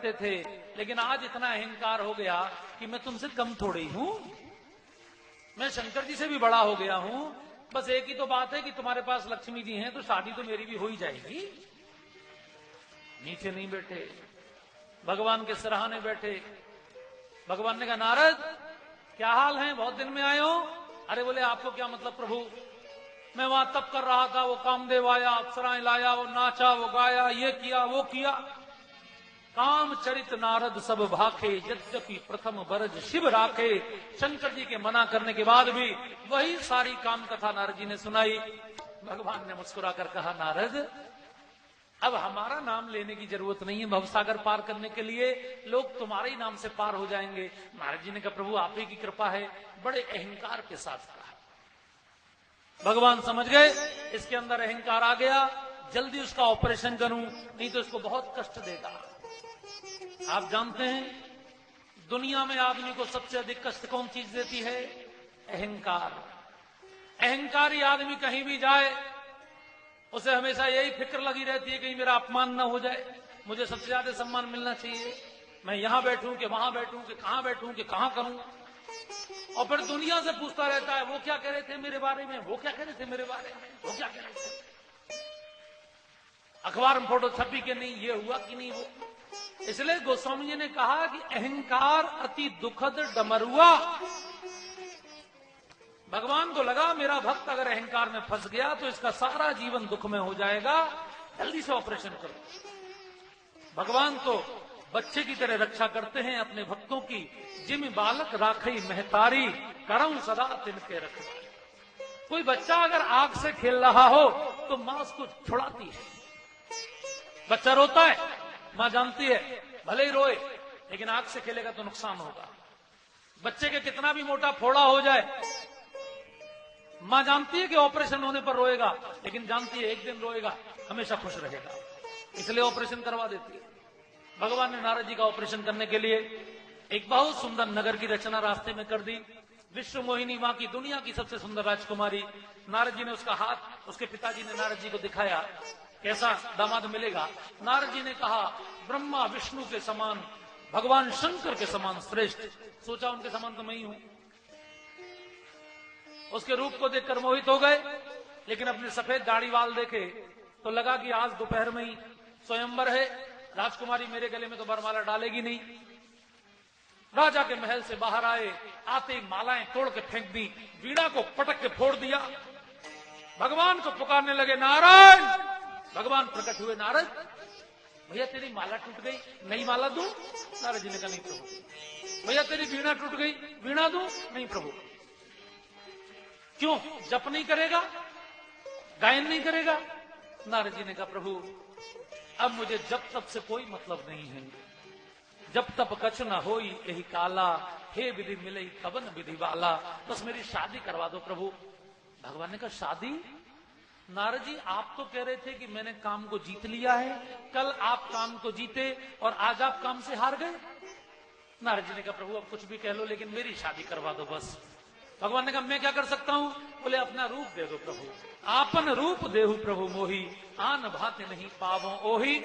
करते थे, लेकिन आज इतना अहंकार हो गया कि मैं तुमसे कम थोड़ी हूं, मैं शंकर जी से भी बड़ा हो गया हूं। बस एक ही तो बात है कि तुम्हारे पास लक्ष्मी जी हैं तो शादी तो मेरी भी हो ही जाएगी। नीचे नहीं बैठे, भगवान के सराहने बैठे। भगवान ने कहा, नारद क्या हाल है, बहुत दिन में आए हो? अरे बोले, आपको क्या मतलब प्रभु, मैं वहां तप कर रहा था, वो कामदेव आया, अप्सराएं लाया, वो नाचा, वो गाया, ये किया, वो किया। काम चरित नारद सब भाखे, यद्यपि प्रथम बरज शिव राखे। शंकर जी के मना करने के बाद भी वही सारी काम कथा नारद जी ने सुनाई। भगवान ने मुस्कुराकर कहा, नारद अब हमारा नाम लेने की जरूरत नहीं है, भवसागर पार करने के लिए लोग तुम्हारे ही नाम से पार हो जाएंगे। नारद जी ने कहा, प्रभु आप ही की कृपा है। बड़े अहंकार के साथ कहा। भगवान समझ गए इसके अंदर अहंकार आ गया, जल्दी उसका ऑपरेशन करूं, नहीं तो इसको बहुत कष्ट देगा। आप जानते हैं दुनिया में आदमी को सबसे अधिक कष्ट कौन चीज देती है? अहंकार। अहंकारी आदमी कहीं भी जाए उसे हमेशा यही फिक्र लगी रहती है कहीं मेरा अपमान न हो जाए, मुझे सबसे ज्यादा सम्मान मिलना चाहिए, मैं यहां बैठूं कि वहां बैठूं कि कहां बैठूं कि कहां करूं। और फिर दुनिया से पूछता रहता है, वो क्या कह रहे थे मेरे बारे में, वो क्या कह रहे थे मेरे बारे में, वो क्या कह रहे थे, अखबार में फोटो छपी कि नहीं, ये हुआ कि नहीं वो। इसलिए गोस्वामी जी ने कहा कि अहंकार अति दुखद डमरुआ। भगवान को लगा मेरा भक्त अगर अहंकार में फंस गया तो इसका सारा जीवन दुख में हो जाएगा, जल्दी से ऑपरेशन करो। भगवान तो बच्चे की तरह रक्षा करते हैं अपने भक्तों की। जिम बालक राखई महतारी, करऊं सदा तिनके रखवारी। कोई बच्चा अगर आग से खेल रहा हो तो मां उसको छुड़ाती है। बच्चा रोता है, मां जानती है भले ही रोए लेकिन आग से खेलेगा तो नुकसान होगा। बच्चे के कितना भी मोटा फोड़ा हो जाए, मां जानती है कि ऑपरेशन होने पर रोएगा, लेकिन जानती है एक दिन रोएगा, हमेशा खुश रहेगा, इसलिए ऑपरेशन करवा देती है। भगवान ने नारद जी का ऑपरेशन करने के लिए एक बहुत सुंदर नगर की रचना रास्ते में कर दी। विश्व मोहिनी मां की दुनिया की सबसे सुंदर राजकुमारी। नारद जी ने उसका हाथ उसके पिताजी ने नारद जी को दिखाया, कैसा दामाद मिलेगा। नारद जी ने कहा, ब्रह्मा विष्णु के समान, भगवान शंकर के समान श्रेष्ठ। सोचा उनके समान तो मैं ही हूं। उसके रूप को देखकर मोहित हो गए, लेकिन अपने सफेद दाढ़ी वाल देखे तो लगा कि आज दोपहर में ही स्वयंवर है, राजकुमारी मेरे गले में तो वरमाला डालेगी नहीं। राजा के महल से बाहर आए, आते ही मालाएं तोड़ के फेंक दी, वीणा को पटक के फोड़ दिया। भगवान को पुकारने लगे, नारायण। भगवान प्रकट हुए, नारद भैया तेरी माला टूट गई, नई माला दूं? नारद जी ने कहा, नहीं प्रभु। भैया तेरी वीणा टूट गई, वीणा दूं? नहीं प्रभु। क्यों, जप नहीं करेगा, गायन नहीं करेगा? नारद जी ने कहा, प्रभु अब मुझे जब तप से कोई मतलब नहीं है, जब तप कछ न होई यही काला, हे विधि मिले कवन विधि वाला, बस मेरी शादी करवा दो प्रभु। भगवान ने कहा, शादी? नारद जी आप तो कह रहे थे कि मैंने काम को जीत लिया है, कल आप काम को जीते और आज आप काम से हार गए। नारद जी ने कहा, प्रभु अब कुछ भी कह लो लेकिन मेरी शादी करवा दो बस। भगवान ने कहा, मैं क्या कर सकता हूं? बोले, अपना रूप दे दो प्रभु। आपन रूप देहु प्रभु मोही, आन भांति नहीं पावो ओही।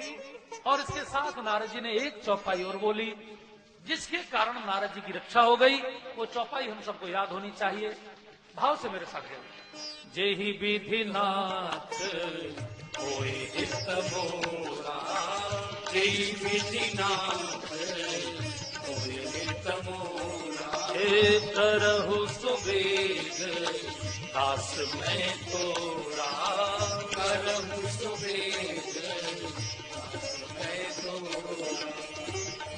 और इसके साथ नारद जी ने एक चौपाई और बोली, जिसके कारण नारद जी की रक्षा हो गई। वो चौपाई हम सबको याद होनी चाहिए। भाव से मेरे साथ गए, जेहि विधि नाथ होए हित मोरा, जेहि विधि नाथ होए हित मोरा, हे करहु सुबेग दास मैं तोरा, करहु सुबेग दास मैं तोरा।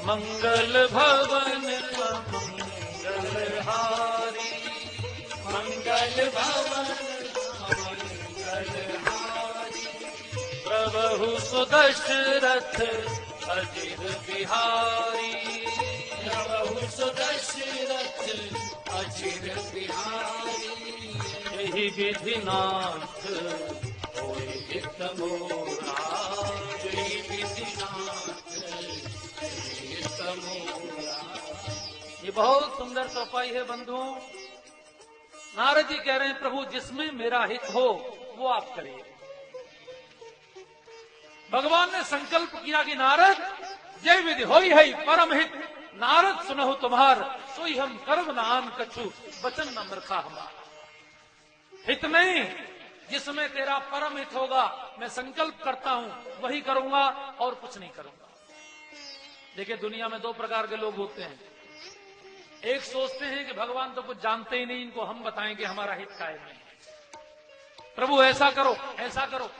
मंगल भवन मंगल हारी, मंगल भवन मंगल हारी, प्रभु सुदशरथ अजिर बिहारी, प्रभु सुदशरथ अजिर बिहारी, यही विधि नाथ होए हित मोरा, यही विधि नाथ होए हित मोरा। ये बहुत सुंदर चौपाई है बंधुओं। नारद जी कह रहे हैं, प्रभु जिसमें मेरा हित हो वो आप करिए। भगवान ने संकल्प किया कि नारद जय विधि होई है परम हित, नारद सुनहु तुम्हार, सोई हम कर्म नान कछु, वचन न मृखा हमार। हित नहीं, जिसमें तेरा परम हित होगा, मैं संकल्प करता हूं वही करूंगा और कुछ नहीं करूंगा। देखिए, दुनिया में दो प्रकार के लोग होते हैं। एक सोचते हैं कि भगवान तो कुछ जानते ही नहीं, इनको हम बताएंगे हमारा हित कायम नहीं, प्रभु ऐसा करो ऐसा करो।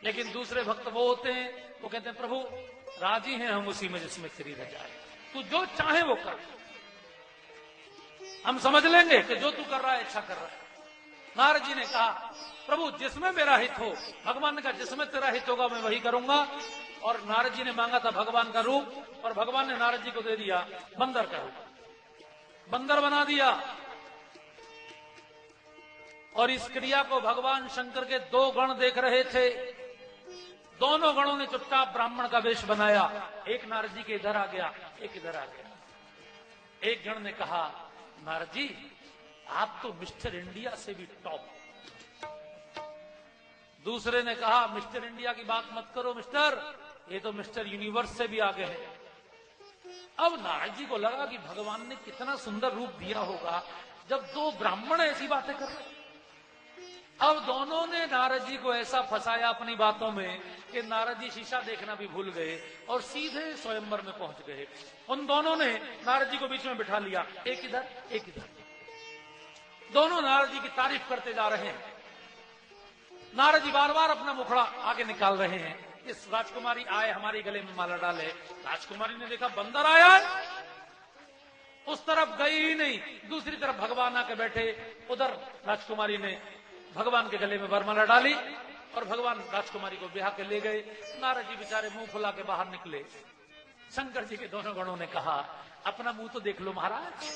लेकिन दूसरे भक्त वो होते हैं, वो कहते हैं प्रभु राजी हैं हम उसी में जिसमें तेरी रजा है, तू जो चाहे वो कर, हम समझ लेंगे कि जो तू कर रहा है अच्छा कर रहा है। नारद जी ने कहा प्रभु जिसमें मेरा हित हो, भगवान ने कहा जिसमें तेरा हित होगा मैं वही करूंगा। और नारद जी ने मांगा था भगवान का रूप, और भगवान ने नारद जी को दे दिया बंदर का रूप, बंदर बना दिया। और इस क्रिया को भगवान शंकर के दो गण देख रहे थे। दोनों गणों ने चुपचाप ब्राह्मण का वेश बनाया, एक नारद जी के इधर आ गया, एक इधर आ गया। एक गण ने कहा नारद जी आप तो मिस्टर इंडिया से भी टॉप। दूसरे ने कहा मिस्टर इंडिया की बात मत करो मिस्टर, ये तो मिस्टर यूनिवर्स से भी आगे है। अब नारद जी को लगा कि भगवान ने कितना सुंदर रूप दिया होगा जब दो ब्राह्मण ऐसी बातें कर रहे। अब दोनों ने नारद जी को ऐसा फंसाया अपनी बातों में कि नारद जी शीशा देखना भी भूल गए और सीधे स्वयंवर में पहुंच गए। उन दोनों ने नारद जी को बीच में बिठा लिया, एक इधर एक इधर। दोनों नारद जी की तारीफ करते जा रहे हैं। नारद जी बार बार अपना मुखड़ा आगे निकाल रहे हैं, इस राजकुमारी आए हमारे गले में माला डाले। राजकुमारी ने देखा बंदर आया है, उस तरफ गई ही नहीं, दूसरी तरफ भगवान आके बैठे। उधर राजकुमारी ने भगवान के गले में वरमाला डाली और भगवान राजकुमारी को ब्याह के ले गए। नारद जी बेचारे मुंह फुला के बाहर निकले। शंकर जी के दोनों गणों ने कहा अपना मुंह तो देख लो महाराज।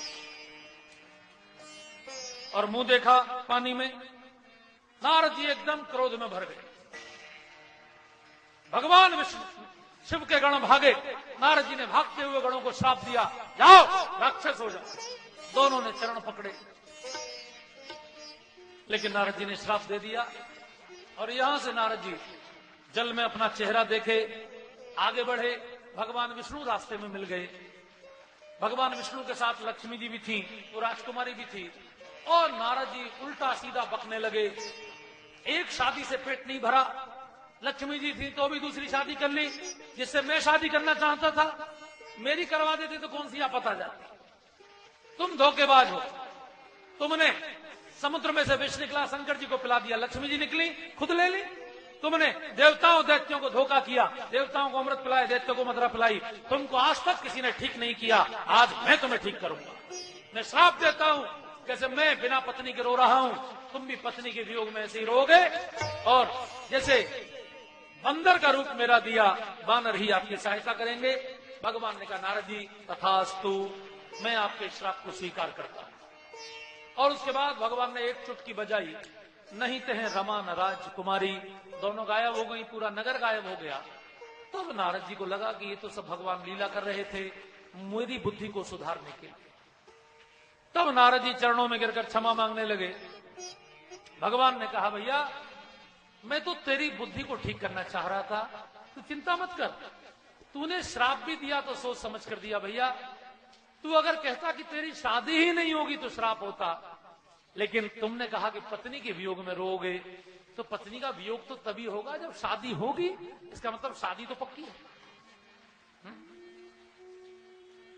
और मुंह देखा पानी में, नारद जी एकदम क्रोध में भर गए। भगवान विष्णु शिव के गण भागे, नारद जी ने भागते हुए गणों को श्राप दिया, जाओ राक्षस हो जाओ। दोनों ने चरण पकड़े, लेकिन नारद जी ने श्राप दे दिया। और यहां से नारद जी जल में अपना चेहरा देखे, आगे बढ़े। भगवान विष्णु रास्ते में मिल गए। भगवान विष्णु के साथ लक्ष्मी जी भी थी, वो राजकुमारी भी थी। और नारद जी उल्टा सीधा बकने लगे। एक शादी से पेट नहीं भरा, लक्ष्मी जी थी तो भी दूसरी शादी कर ली, जिससे मैं शादी करना चाहता था। मेरी करवा देते तो कौन सी आपत आ जाती। तुम धोखेबाज हो। तुमने समुद्र में से विष निकला, शंकर जी को पिला दिया, लक्ष्मी जी निकली खुद ले ली। तुमने देवताओं दैत्यों को धोखा किया, देवताओं को अमृत पिलाया, दैत्यों को मदरा पिलाई। तुमको आज तक किसी ने ठीक नहीं किया, आज मैं तुम्हें ठीक करूंगा। मैं श्राप देता हूं, जैसे मैं बिना पत्नी के रो रहा हूं, तुम भी पत्नी के वियोग में ऐसे ही रोगे। और जैसे बंदर का रूप मेरा दिया, बानर ही आपकी सहायता करेंगे। भगवान ने कहा नारद जी तथास्तु, मैं आपके श्राप को स्वीकार करता हूं। और उसके बाद भगवान ने एक चुटकी बजाई, नहीं ते हैं रमा न राजकुमारी। दोनों गायब हो गई, पूरा नगर गायब हो गया। तब नारद जी को लगा कि ये तो सब भगवान लीला कर रहे थे मेरी बुद्धि को सुधारने के लिए। तब नारद जी चरणों में गिरकर क्षमा मांगने लगे। भगवान ने कहा भैया मैं तो तेरी बुद्धि को ठीक करना चाह रहा था, तू चिंता मत कर। तूने श्राप भी दिया तो सोच समझ कर दिया भैया। तू अगर कहता कि तेरी शादी ही नहीं होगी तो श्राप होता, लेकिन तुमने कहा कि पत्नी के वियोग में रोगे, तो पत्नी का वियोग तो तभी होगा जब शादी होगी। इसका मतलब शादी तो पक्की है।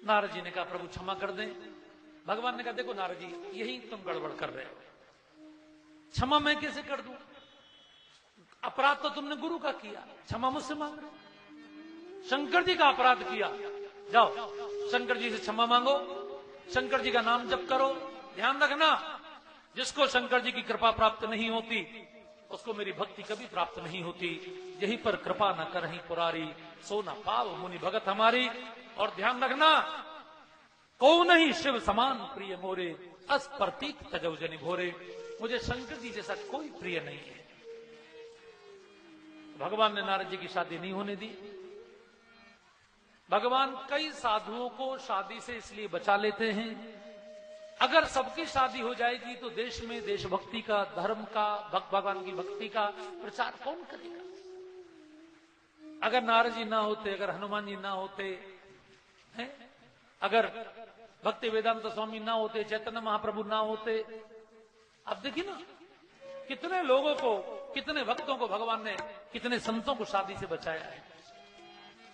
नारद जी ने कहा प्रभु क्षमा कर दें। भगवान ने कहा देखो नारद जी यही तुम गड़बड़ कर रहे हो, क्षमा मैं कैसे कर दूं? अपराध तो तुमने गुरु का किया, क्षमा मुझसे मांग रहे हो। शंकर जी का अपराध किया, जाओ शंकर जी से क्षमा मांगो, शंकर जी का नाम जप करो। ध्यान रखना जिसको शंकर जी की कृपा प्राप्त नहीं होती उसको मेरी भक्ति कभी प्राप्त नहीं होती। यही पर कृपा न करहीं पुरारी, सो न पाव मुनि भगत हमारी। और ध्यान रखना को नहीं शिव समान प्रिय मोरे, अस प्रतीक तजौ जनि भोरे। मुझे शंकर जी जैसा कोई प्रिय नहीं है। भगवान ने नारद जी की शादी नहीं होने दी। भगवान कई साधुओं को शादी से इसलिए बचा लेते हैं, अगर सबकी शादी हो जाएगी तो देश में देशभक्ति का, धर्म का, भगवान की भक्ति का प्रचार कौन करेगा? अगर नारद जी ना होते, अगर हनुमान जी ना होते हैं, अगर भक्ति वेदांत स्वामी ना होते, चैतन्य महाप्रभु ना होते, अब देखिए ना कितने लोगों को, कितने भक्तों को भगवान ने, कितने संतों को शादी से बचाया है।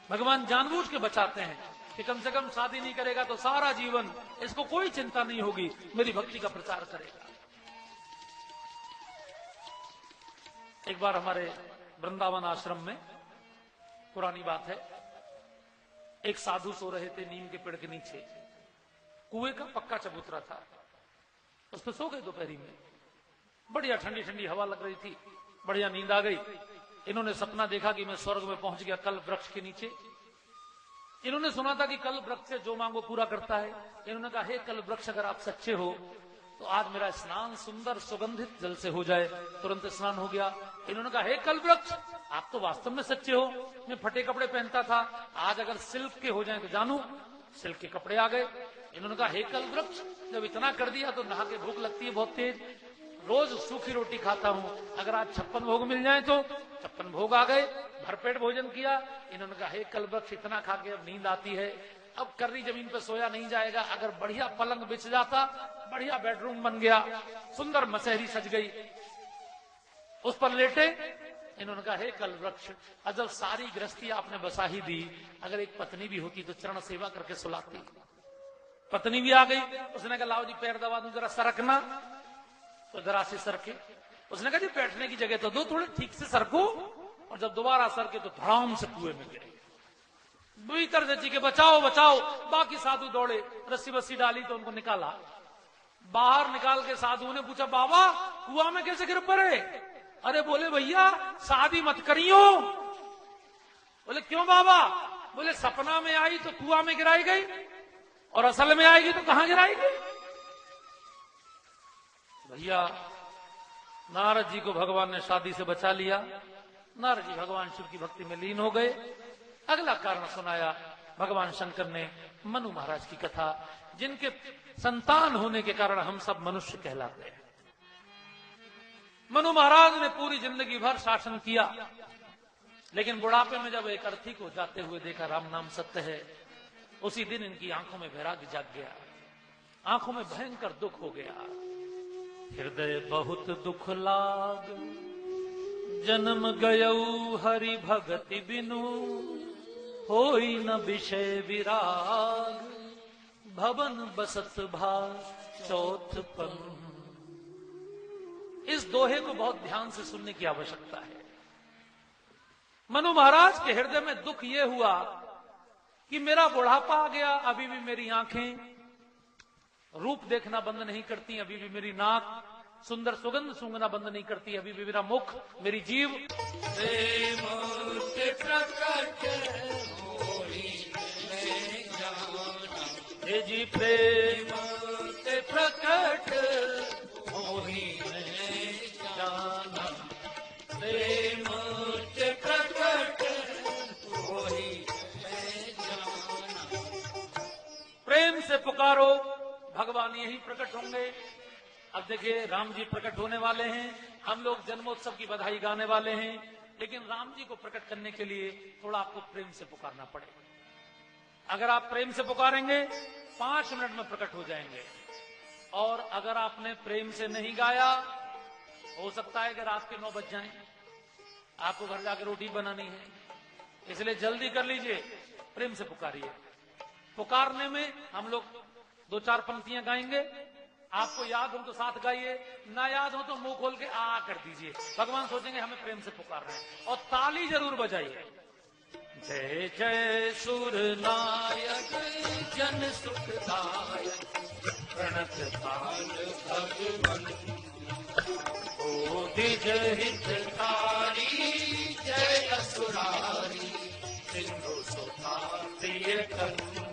भगवान जानबूझ के बचाते हैं कि कम से कम शादी नहीं करेगा तो सारा जीवन इसको कोई चिंता नहीं होगी, मेरी भक्ति का प्रचार करेगा। एक बार हमारे वृंदावन आश्रम में, पुरानी बात है, एक साधु सो रहे थे नीम के पेड़ के नीचे, कुएं का पक्का चबूतरा था, उस पर सो गए दोपहरी में। बढ़िया ठंडी ठंडी हवा लग रही थी, बढ़िया नींद आ गई। इन्होंने सपना देखा कि मैं स्वर्ग में पहुंच गया कल्प वृक्ष के नीचे। इन्होंने सुना था कि कल्प वृक्ष से जो मांगो पूरा करता है। इन्होंने कहा, हे कल्प वृक्ष, अगर आप सच्चे हो तो आज मेरा स्नान सुंदर सुगंधित जल से हो जाए। तुरंत स्नान हो गया। इन्होंने कहा, हे कल्प वृक्ष, आप तो वास्तव में सच्चे हो, मैं फटे कपड़े पहनता था, आज अगर सिल्क के हो जाए तो जानू। सिल्क के कपड़े आ गए। इन्होंने कहा, हे कल्प वृक्ष, जब इतना कर दिया तो नहा के भूख लगती है बहुत तेज, रोज सूखी रोटी खाता हूं, अगर आज 56 भोग मिल जाए तो 56 भोग आ गए, भरपेट भोजन किया। इन्होंने कहा, हे कल्प वृक्ष, इतना खा के अब नींद आती है, अब कर्री जमीन पे सोया नहीं जाएगा, अगर बढ़िया पलंग बिछ जाता, बढ़िया बेडरूम बन गया, सुंदर मसहरी सज गई, उस पर लेटे। इन्होंने कहा, हे कल्प वृक्ष, जब सारी गृहस्थी आपने बसा ही दी, अगर एक पत्नी भी होती तो चरण सेवा करके सुलाती। पत्नी भी आ गई। उसने कहा, लाओ जी पैर दबा दूं, जरा सरकना। तो जरा से सरके। उसने कहा, जी बैठने की जगह तो दो, थोड़े ठीक से सरको। और जब दोबारा सरके तो धड़ाम से कुएं में गिरे। भीतर से चीखे, बचाओ बचाओ। बाकी साधु दौड़े, रस्सी बस्सी डाली तो उनको निकाला। बाहर निकाल के साधुओं ने पूछा, बाबा कुआं में कैसे गिर पड़े? अरे बोले, भैया शादी मत करियो। बोले, क्यों बाबा? बोले, सपना में आई तो कुआं में गिराई गई, और असल में आएगी तो कहां गिराई गई? भैया नारद जी को भगवान ने शादी से बचा लिया। नारद जी भगवान शिव की भक्ति में लीन हो गए। अगला कारण सुनाया भगवान शंकर ने मनु महाराज की कथा, जिनके संतान होने के कारण हम सब मनुष्य कहलाते हैं। मनु महाराज ने पूरी जिंदगी भर शासन किया, लेकिन बुढ़ापे में जब एक अर्थी को जाते हुए देखा, राम नाम सत्य है, उसी दिन इनकी आंखों में वैराग्य जाग गया, आंखों में भयंकर दुख हो गया। हृदय बहुत दुख लाग, जन्म गयऊ हरि भगति बिनु, होई न विषय विराग, भवन बसत भा चौथपन। इस दोहे को बहुत ध्यान से सुनने की आवश्यकता है। मनु महाराज के हृदय में दुख यह हुआ कि मेरा बुढ़ापा आ गया, अभी भी मेरी आंखें रूप देखना बंद नहीं करती, अभी भी मेरी नाक सुंदर सुगंध सूंघना बंद नहीं करती, अभी भी मेरा मुख, मेरी जीव प्रेम के प्रकट होई मैं जाना, हे जी प्रेम के प्रकट होई मैं जाना, प्रेम के प्रकट होई मैं जाना। प्रेम से पुकारो, भगवान यही प्रकट होंगे। अब देखिए, राम जी प्रकट होने वाले हैं, हम लोग जन्मोत्सव की बधाई गाने वाले हैं, लेकिन राम जी को प्रकट करने के लिए थोड़ा आपको प्रेम से पुकारना पड़ेगा। अगर आप प्रेम से पुकारेंगे 5 मिनट में प्रकट हो जाएंगे, और अगर आपने प्रेम से नहीं गाया, हो सकता है कि रात के 9 बज जाएं, आपको घर जाकर रोटी बनानी है, इसलिए जल्दी कर लीजिए, प्रेम से पुकारिए। पुकारने में हम लोग 2-4 पंक्तियां गाएंगे, आपको याद हो तो साथ गाइए, ना याद हो तो मुंह खोल के आ कर दीजिए, भगवान सोचेंगे हमें प्रेम से पुकार रहे हैं। और ताली जरूर बजाइए। जय जय सुर नायक जन सुखदायक, प्रणत काल भगवन दिज हितकारी, जय असुरारी सिंधु सुता प्रिय करुण,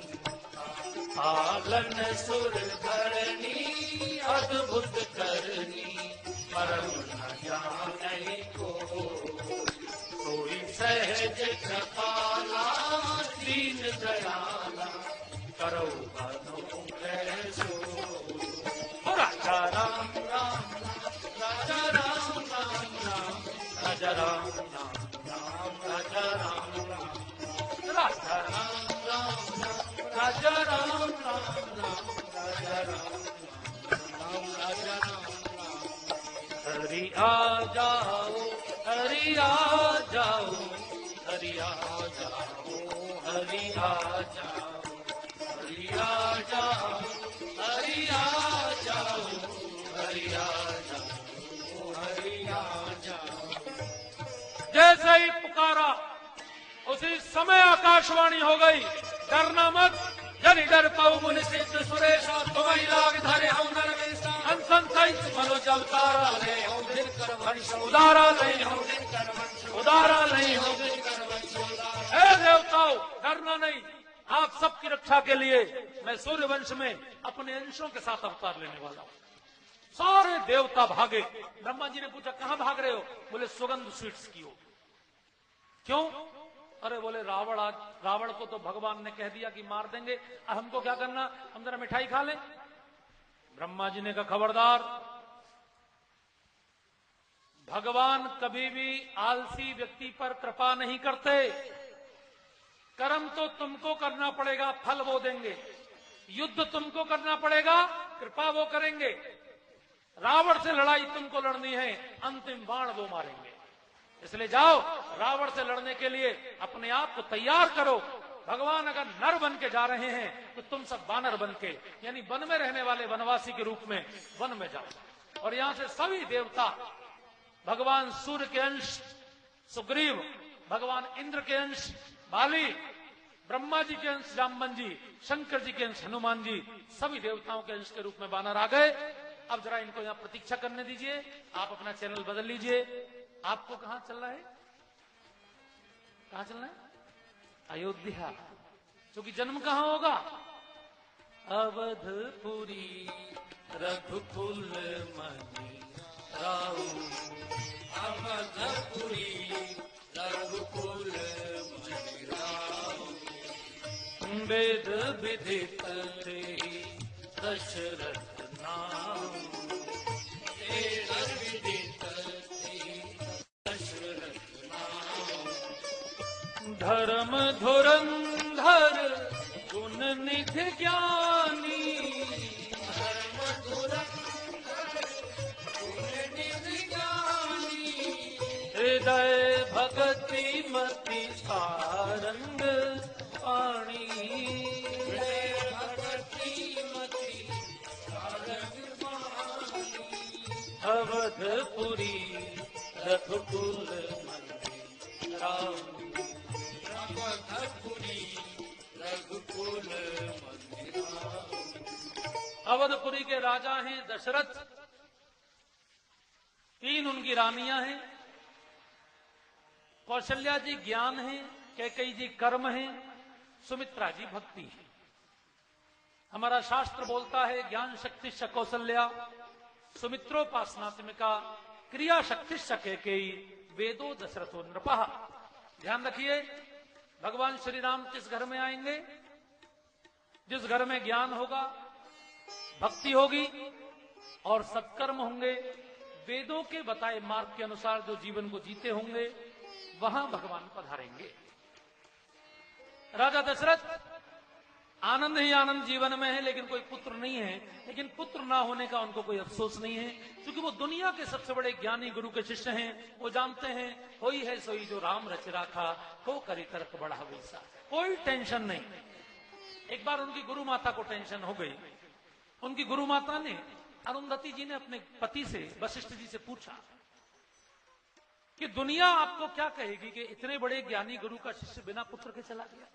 पालन सुर धरनी अद्भुत करनी, परम न जाने को कोई सहज कृपाला, दीन दयाला करो अनुग्रह सो। राजा राम राम राजा राम राम राम, राजा राम राम राम, राजा राम राजा राम राम राम राजा राम राम राजा राम राम। हरि आ जाओ हरि आ जाओ हरि आ जाओ हरि आ जाओ हरि आ जाओ हरि आ जाओ हरि आ जाओ हरि आ जाओ। जैसे ही पुकारा उसी समय आकाशवाणी हो गई, डरना मत जनि डर पाऊ मुनि सिद्ध सुरेशा तुम्हारी लाग धरे हम नरवेशा हंसन सहित मनोजल तारा ले हो दिनकर वंश उदारा नहीं हो दिनकर वंश उदारा नहीं हो दिनकर वंश उदारा। हे देवताओं डरना नहीं, आप सबकी रक्षा के लिए मैं सूर्य वंश में अपने अंशों के साथ अवतार लेने वाला हूं। सारे देवता भागे। ब्रह्मा जी ने पूछा कहां भाग रहे हो? बोले सुगंध स्वीट्स की हो। क्यों? अरे बोले रावण को तो भगवान ने कह दिया कि मार देंगे, अब हमको क्या करना, हम जरा मिठाई खा लें। ब्रह्मा जी ने कहा खबरदार, भगवान कभी भी आलसी व्यक्ति पर कृपा नहीं करते। कर्म तो तुमको करना पड़ेगा, फल वो देंगे। युद्ध तुमको करना पड़ेगा, कृपा वो करेंगे। रावण से लड़ाई तुमको लड़नी है, अंतिम बाण वो मारेंगे। इसलिए जाओ, रावण से लड़ने के लिए अपने आप को तैयार करो। भगवान अगर नर बन के जा रहे हैं तो तुम सब बानर बन के, यानी वन में रहने वाले वनवासी के रूप में वन में जाओ। और यहां से सभी देवता, भगवान सूर्य के अंश सुग्रीव, भगवान इंद्र के अंश बाली, ब्रह्मा जी के अंश जामवन जी, शंकर जी के अंश हनुमान जी, सभी देवताओं के अंश के रूप में बानर आ गए। अब जरा इनको यहां प्रतीक्षा करने दीजिए, आप अपना चैनल बदल लीजिए। आपको कहां चलना है? कहां चलना है? अयोध्या। क्योंकि जन्म कहां होगा? अवधपुरी रघुकुल मणि राऊ, अवधपुरी रघुकुल मणि राऊ। वेद विदित दशरथ नाम, वेद विदित दशरथ नाम। धर्म धुरंधर गुण निधि ज्ञानी, धर्म धुरंधर गुण निधि ज्ञानी। हृदय भगति मति सारंग पाणी, हृदय भगति मति सारंग पाणी। अवधपुरी रघुकुल मणि राऊ, अवधपुरी रघुकुल मणि राऊ। अवधपुरी के राजा हैं दशरथ, 3 उनकी रानियां हैं। कौशल्या जी ज्ञान है, कैकेयी जी कर्म है, सुमित्रा जी भक्ति है। हमारा शास्त्र बोलता है ज्ञान शक्ति कौशल्या, सुमित्रोपासनात्मिका, क्रिया शक्ति कैकेयी, वेदो दशरथो नृपः। ध्यान रखिए, भगवान श्री राम किस घर में आएंगे? जिस घर में ज्ञान होगा, भक्ति होगी और सत्कर्म होंगे, वेदों के बताए मार्ग के अनुसार जो जीवन को जीते होंगे, वहां भगवान पधारेंगे। राजा दशरथ आनंद ही आनंद जीवन में है, लेकिन कोई पुत्र नहीं है। लेकिन पुत्र ना होने का उनको कोई अफसोस नहीं है, क्योंकि वो दुनिया के सबसे बड़े ज्ञानी गुरु के शिष्य हैं। वो जानते हैं कोई है सोई जो राम रच राखा, को करी तर्क बढ़ा वैसा। कोई टेंशन नहीं। एक बार उनकी गुरु माता को टेंशन हो गई। उनकी गुरु माता ने, अरुंधति जी ने अपने पति से, वशिष्ठ जी से पूछा कि दुनिया आपको क्या कहेगी कि इतने बड़े ज्ञानी गुरु का शिष्य बिना पुत्र के चला गया।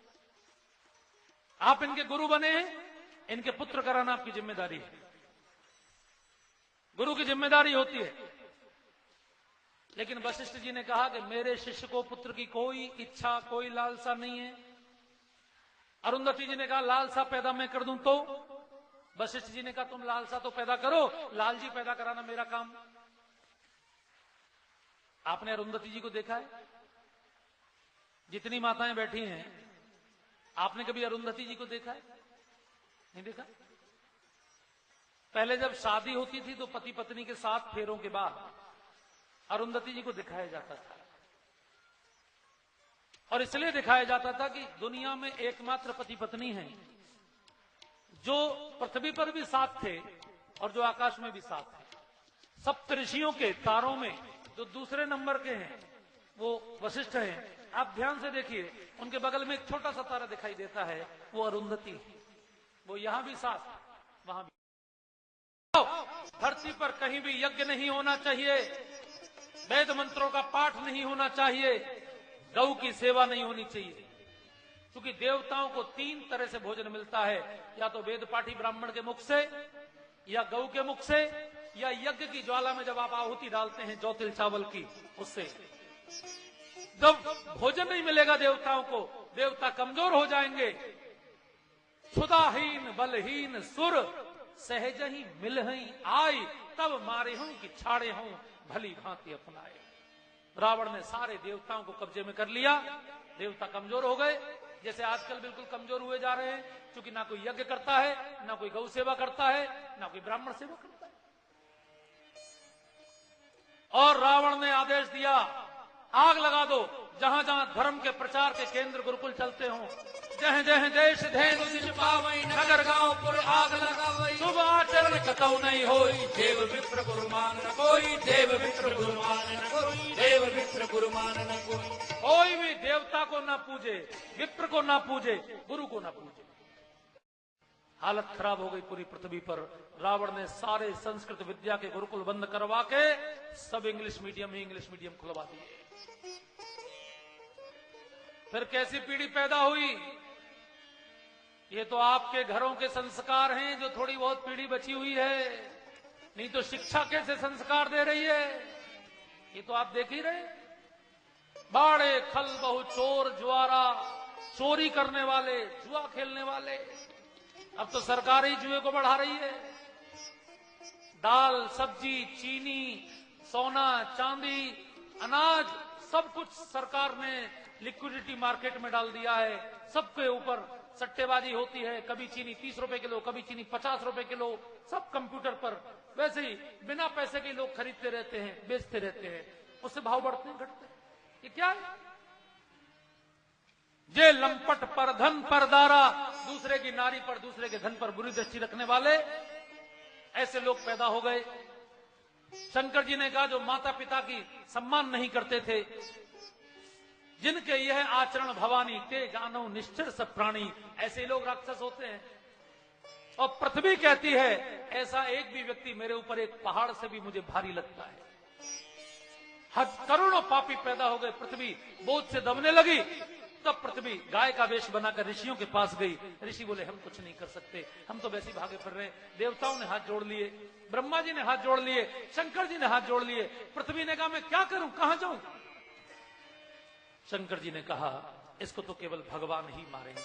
आप इनके गुरु बने हैं, इनके पुत्र कराना आपकी जिम्मेदारी है। गुरु की जिम्मेदारी होती है। लेकिन वशिष्ठ जी ने कहा कि मेरे शिष्य को पुत्र की कोई इच्छा, कोई लालसा नहीं है। अरुंधति जी ने कहा लालसा पैदा मैं कर दूं तो? वशिष्ठ जी ने कहा तुम लालसा तो पैदा करो, लालजी पैदा कराना मेरा काम। आपने अरुंधति जी को देखा है? जितनी माताएं बैठी हैं, आपने कभी अरुंधति जी को देखा है? नहीं देखा? पहले जब शादी होती थी तो पति पत्नी के 7 फेरों के बाद अरुंधति जी को दिखाया जाता था। और इसलिए दिखाया जाता था कि दुनिया में एकमात्र पति पत्नी है जो पृथ्वी पर भी सात थे और जो आकाश में भी सात थे। सप्त ऋषियों के तारों में जो दूसरे नंबर के हैं वो वशिष्ठ हैं। आप ध्यान से देखिए, उनके बगल में एक छोटा सा तारा दिखाई देता है, वो अरुंधति। वो यहां भी सात, वहां भी। धरती पर कहीं भी यज्ञ नहीं होना चाहिए, वेद मंत्रों का पाठ नहीं होना चाहिए, गौ की सेवा नहीं होनी चाहिए। क्योंकि देवताओं को तीन तरह से भोजन मिलता है, या तो वेद पाठी ब्राह्मण के मुख से, या गौ के मुख से, या यज्ञ की ज्वाला में जब आप आहुति डालते हैं जौ तिल चावल की, उससे। जब भोजन नहीं मिलेगा देवताओं को, देवता कमजोर हो जाएंगे। क्षुधाहीन बलहीन सुर सहज ही मिल ही आई, तब मारे हूं कि छाड़े हूं भली भांति अपनाए। रावण ने सारे देवताओं को कब्जे में कर लिया, देवता कमजोर हो गए, जैसे आजकल बिल्कुल कमजोर हुए जा रहे हैं। क्योंकि ना कोई यज्ञ करता है, ना कोई गौ सेवा करता है, ना कोई ब्राह्मण सेवा करता है। और रावण ने आदेश दिया, आग लगा दो जहां जहां धर्म के प्रचार के केंद्र गुरुकुल चलते हों। जह जह देश धेनु दिश पावई, नगर गांव पुर आग लगावई। शुभ आचरण कतौ नहीं होई, देव विप्र गुरुमान न कोई, देव विप्र गुरुमान न कोई, देव विप्र गुरुमान न कोई। कोई भी देवता को ना पूजे, विप्र को ना पूजे, गुरु को ना पूजे। हालत खराब हो गई पूरी पृथ्वी पर। रावण ने सारे संस्कृत विद्या के गुरुकुल बंद करवा के सब इंग्लिश मीडियम खुलवा दिए। फिर कैसी पीढ़ी पैदा हुई? ये तो आपके घरों के संस्कार हैं, जो थोड़ी बहुत पीढ़ी बची हुई है। नहीं तो शिक्षा कैसे संस्कार दे रही है, ये तो आप देख ही रहे। बाड़े खल बहु चोर जुआरा, चोरी करने वाले, जुआ खेलने वाले। अब तो सरकार ही जुए को बढ़ा रही है। दाल सब्जी चीनी सोना चांदी अनाज सब कुछ सरकार ने लिक्विडिटी मार्केट में डाल दिया है। सबके ऊपर सट्टेबाजी होती है। कभी चीनी 30 रुपए किलो, कभी चीनी 50 रुपए किलो, सब कंप्यूटर पर। वैसे ही बिना पैसे के लोग खरीदते रहते हैं, बेचते रहते हैं, उससे भाव बढ़ते हैं घटते हैं। ये क्या है? जे लंपट पर धन पर दारा, दूसरे की नारी पर दूसरे के धन पर बुरी दृष्टि रखने वाले ऐसे लोग पैदा हो गए। शंकर जी ने कहा, जो माता पिता की सम्मान नहीं करते थे, जिनके यह आचरण भवानी ते जानो निश्चर सब प्राणी, ऐसे लोग राक्षस होते हैं। और पृथ्वी कहती है, ऐसा एक भी व्यक्ति मेरे ऊपर एक पहाड़ से भी मुझे भारी लगता है। करोड़ों पापी पैदा हो गए, पृथ्वी बोझ से दबने लगी। तब पृथ्वी गाय का वेश बनाकर ऋषियों के पास गई। ऋषि बोले, हम कुछ नहीं कर सकते, हम तो वैसे भागे फिर रहे। देवताओं ने हाथ जोड़ लिए, ब्रह्मा जी ने हाथ जोड़ लिए, शंकर जी ने हाथ जोड़ लिए। पृथ्वी ने कहा, मैं क्या करूं, कहां जाऊं? शंकर जी ने कहा, इसको तो केवल भगवान ही मारेंगे।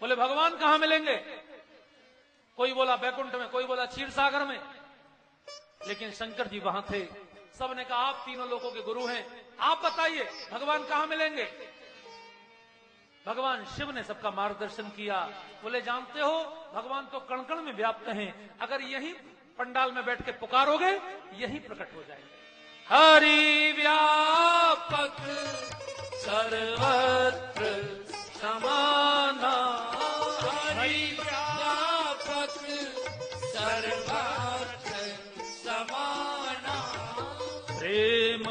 बोले, भगवान कहां मिलेंगे? कोई बोला बैकुंठ में, कोई बोला क्षीर सागर में। लेकिन शंकर जी वहां थे। सबने कहा, आप तीनों लोगों के गुरु हैं, आप बताइए भगवान कहां मिलेंगे? भगवान शिव ने सबका मार्गदर्शन किया। बोले, जानते हो भगवान तो कण कण में व्याप्त हैं, अगर यहीं पंडाल में बैठ के पुकारोगे यहीं प्रकट हो जाएंगे। हरि व्यापक सर्वत्र समाना, हरि व्यापक सर्वत्र समाना, प्रेम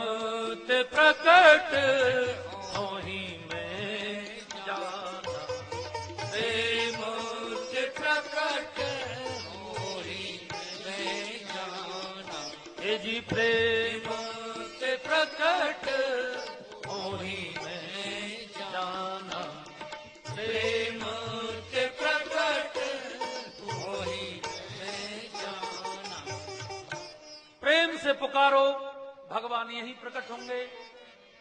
ते प्रकट होहि में जाना, प्रेम ते प्रकट होहि में जाना। हे जी प्रेम ते प्रकट होहि में जाना, प्रेम ते प्रकट होहि में जाना। प्रेम से पुकारो, भगवान यहीं प्रकट होंगे।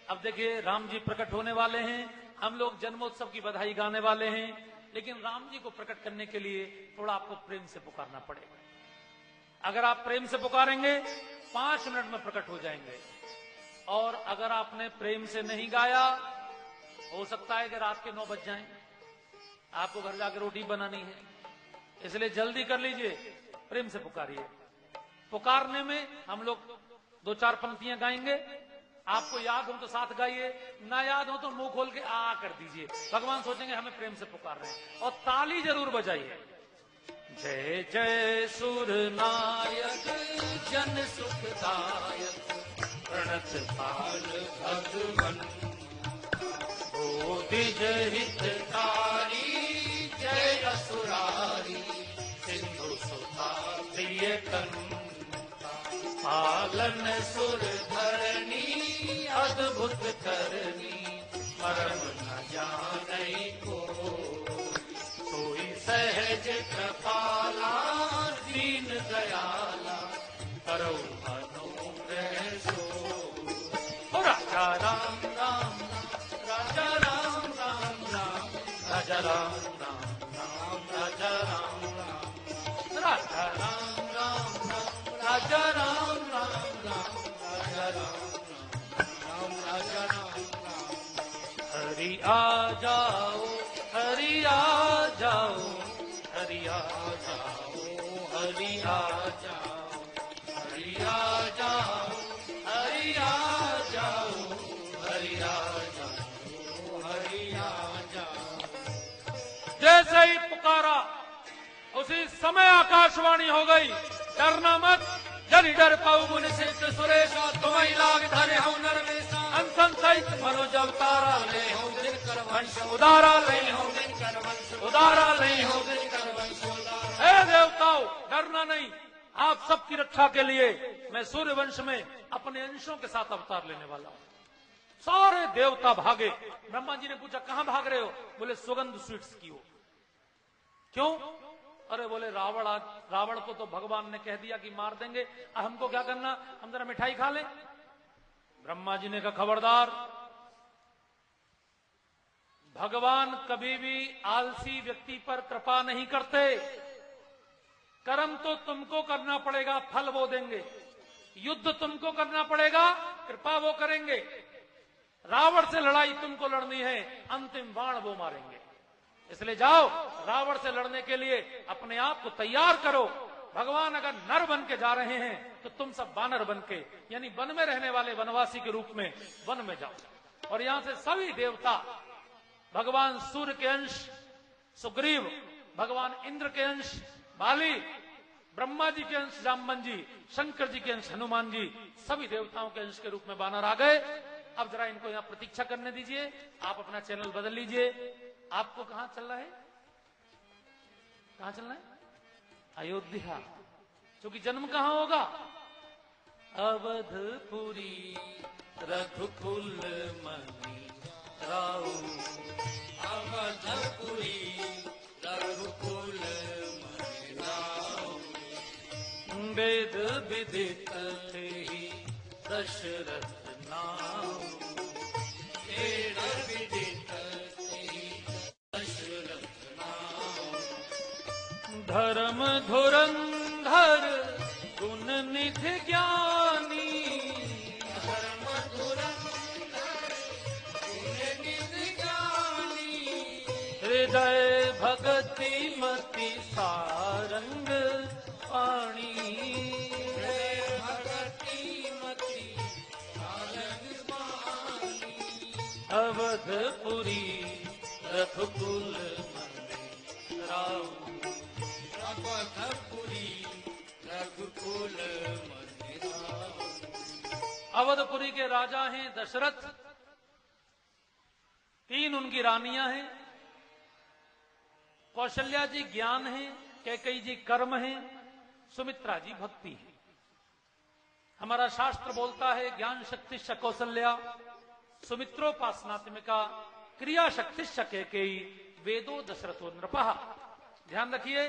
अब देखिए, राम जी प्रकट होने वाले हैं। हम लोग जन्मोत्सव की बधाई गाने वाले हैं, लेकिन राम जी को प्रकट करने के लिए थोड़ा आपको प्रेम से पुकारना पड़ेगा। अगर आप प्रेम से पुकारेंगे 5 मिनट में प्रकट हो जाएंगे। और अगर आपने प्रेम से नहीं गाया, हो सकता है कि रात के 9 बज जाएं, आपको घर जाकर रोटी बनानी है। इसलिए जल्दी कर लीजिए, प्रेम से पुकारिए। पुकारने में हम लोग 2-4 पंक्तियां गाएंगे। आपको याद हो तो साथ गाइए, ना याद हो तो मुंह खोल के आ कर दीजिए। भगवान सोचेंगे हमें प्रेम से पुकार रहे हैं। और ताली जरूर बजाइए। जय जय सुर नायक जन सुखदायक प्रणत पाल भगवन बोधिज हितकारी जय असुरारी सिंधु सुता प्रिय पालन सुर धरणी अद्भुत करनी मरम न जानई को सोई सहज कृपाला दीन दयाला करो अनुग्रह सो राजा राम राम राजा राम राम राम राजा राम राम राम राजा राम राम राजा राम राम राम राजा राम राम राम राजा राम राम राजा राम राम हरि आ जाओ हरि आ जाओ हरि आ जाओ हरि आ जाओ हरि आ जाओ हरि आ जाओ हरि आ जाओ हरि आ जाओ। जैसे ही पुकारा उसी समय आकाशवाणी हो गई, डरना मत जनि डर पाऊ मुनि सिद्ध सुरेशा तुम्हें लाग धरे हूं नरमेशा अंसन सहित मनोज अवतारा ले हूं दिनकर वंश उदारा ले हूं दिनकर वंश उदारा ले हूं दिनकर वंश उदारा। हे देवताओं डरना नहीं, आप सबकी रक्षा के लिए मैं सूर्य वंश में अपने अंशों के साथ अवतार लेने वाला हूं। सारे देवता भागे। ब्रह्मा जी ने पूछा कहां भाग रहे हो? बोले सुगंध स्वीट्स की हो। क्यों? अरे बोले रावण को तो भगवान ने कह दिया कि मार देंगे, हमको क्या करना, हम जरा मिठाई खा लें। ब्रह्मा जी ने कहा खबरदार, भगवान कभी भी आलसी व्यक्ति पर कृपा नहीं करते। कर्म तो तुमको करना पड़ेगा, फल वो देंगे। युद्ध तुमको करना पड़ेगा, कृपा वो करेंगे। रावण से लड़ाई तुमको लड़नी है, अंतिम बाण वो मारेंगे। इसलिए जाओ, रावण से लड़ने के लिए अपने आप को तैयार करो। भगवान अगर नर बन के जा रहे हैं तो तुम सब बानर बन के, यानी वन में रहने वाले वनवासी के रूप में वन में जाओ। और यहां से सभी देवता, भगवान सूर्य के अंश सुग्रीव, भगवान इंद्र के अंश बाली, ब्रह्मा जी के अंश जामवन जी, शंकर जी के अंश हनुमान जी, सभी देवताओं के अंश के रूप में बानर आ गए। अब जरा इनको यहां प्रतीक्षा करने दीजिए। आप अपना चैनल बदल लीजिए। आपको कहां चलना है? कहां चलना है? अयोध्या। क्योंकि जन्म कहां होगा? अवधपुरी रघुकुल मणि राउ, अवधपुरी रघुकुल मणि राउ, वेद विदित थे दशरथ नाम, वेद विदित धर्म धुरंधर गुण निधि ज्ञानी, धर्म धुरंधर गुण निधि ज्ञानी, हृदय भगति मति सारंग पाणी, हृदय भगति मति सारंग पाणी, अवधपुरी रघुकुल मणि राउ, अवधपुरी रघुकुल मणि राउ। अवधपुरी के राजा हैं दशरथ, 3 उनकी रानियां हैं। कौशल्या जी ज्ञान है, कैकेयी जी कर्म है, सुमित्रा जी भक्ति है। हमारा शास्त्र बोलता है ज्ञान शक्ति कौशल्या, सुमित्रोपासनात्मिका, क्रिया शक्ति कैकेयी, वेदो दशरथो नृपः। ध्यान रखिए,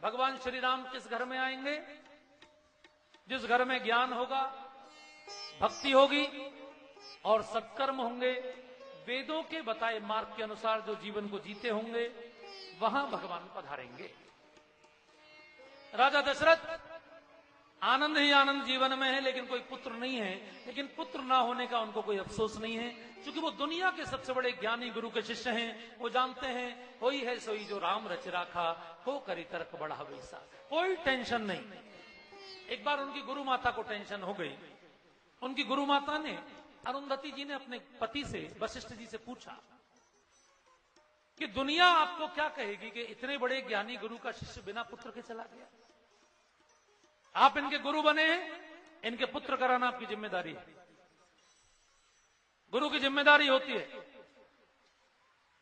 भगवान श्री राम किस घर में आएंगे? जिस घर में ज्ञान होगा, भक्ति होगी और सत्कर्म होंगे, वेदों के बताए मार्ग के अनुसार जो जीवन को जीते होंगे, वहां भगवान पधारेंगे। राजा दशरथ आनंद ही आनंद जीवन में है, लेकिन कोई पुत्र नहीं है। लेकिन पुत्र ना होने का उनको कोई अफसोस नहीं है, क्योंकि वो दुनिया के सबसे बड़े ज्ञानी गुरु के शिष्य हैं। वो जानते हैं कोई है सोई जो राम रच राखा, हो करी तर्क बड़ा वैसा। कोई टेंशन नहीं। एक बार उनकी गुरु माता को टेंशन हो गई। उनकी गुरु माता ने, अरुंधति जी ने अपने पति से, वशिष्ठ जी से पूछा कि दुनिया आपको क्या कहेगी कि इतने बड़े ज्ञानी गुरु का शिष्य बिना पुत्र के चला गया। आप इनके गुरु बने हैं, इनके पुत्र कराना आपकी जिम्मेदारी है। गुरु की जिम्मेदारी होती है।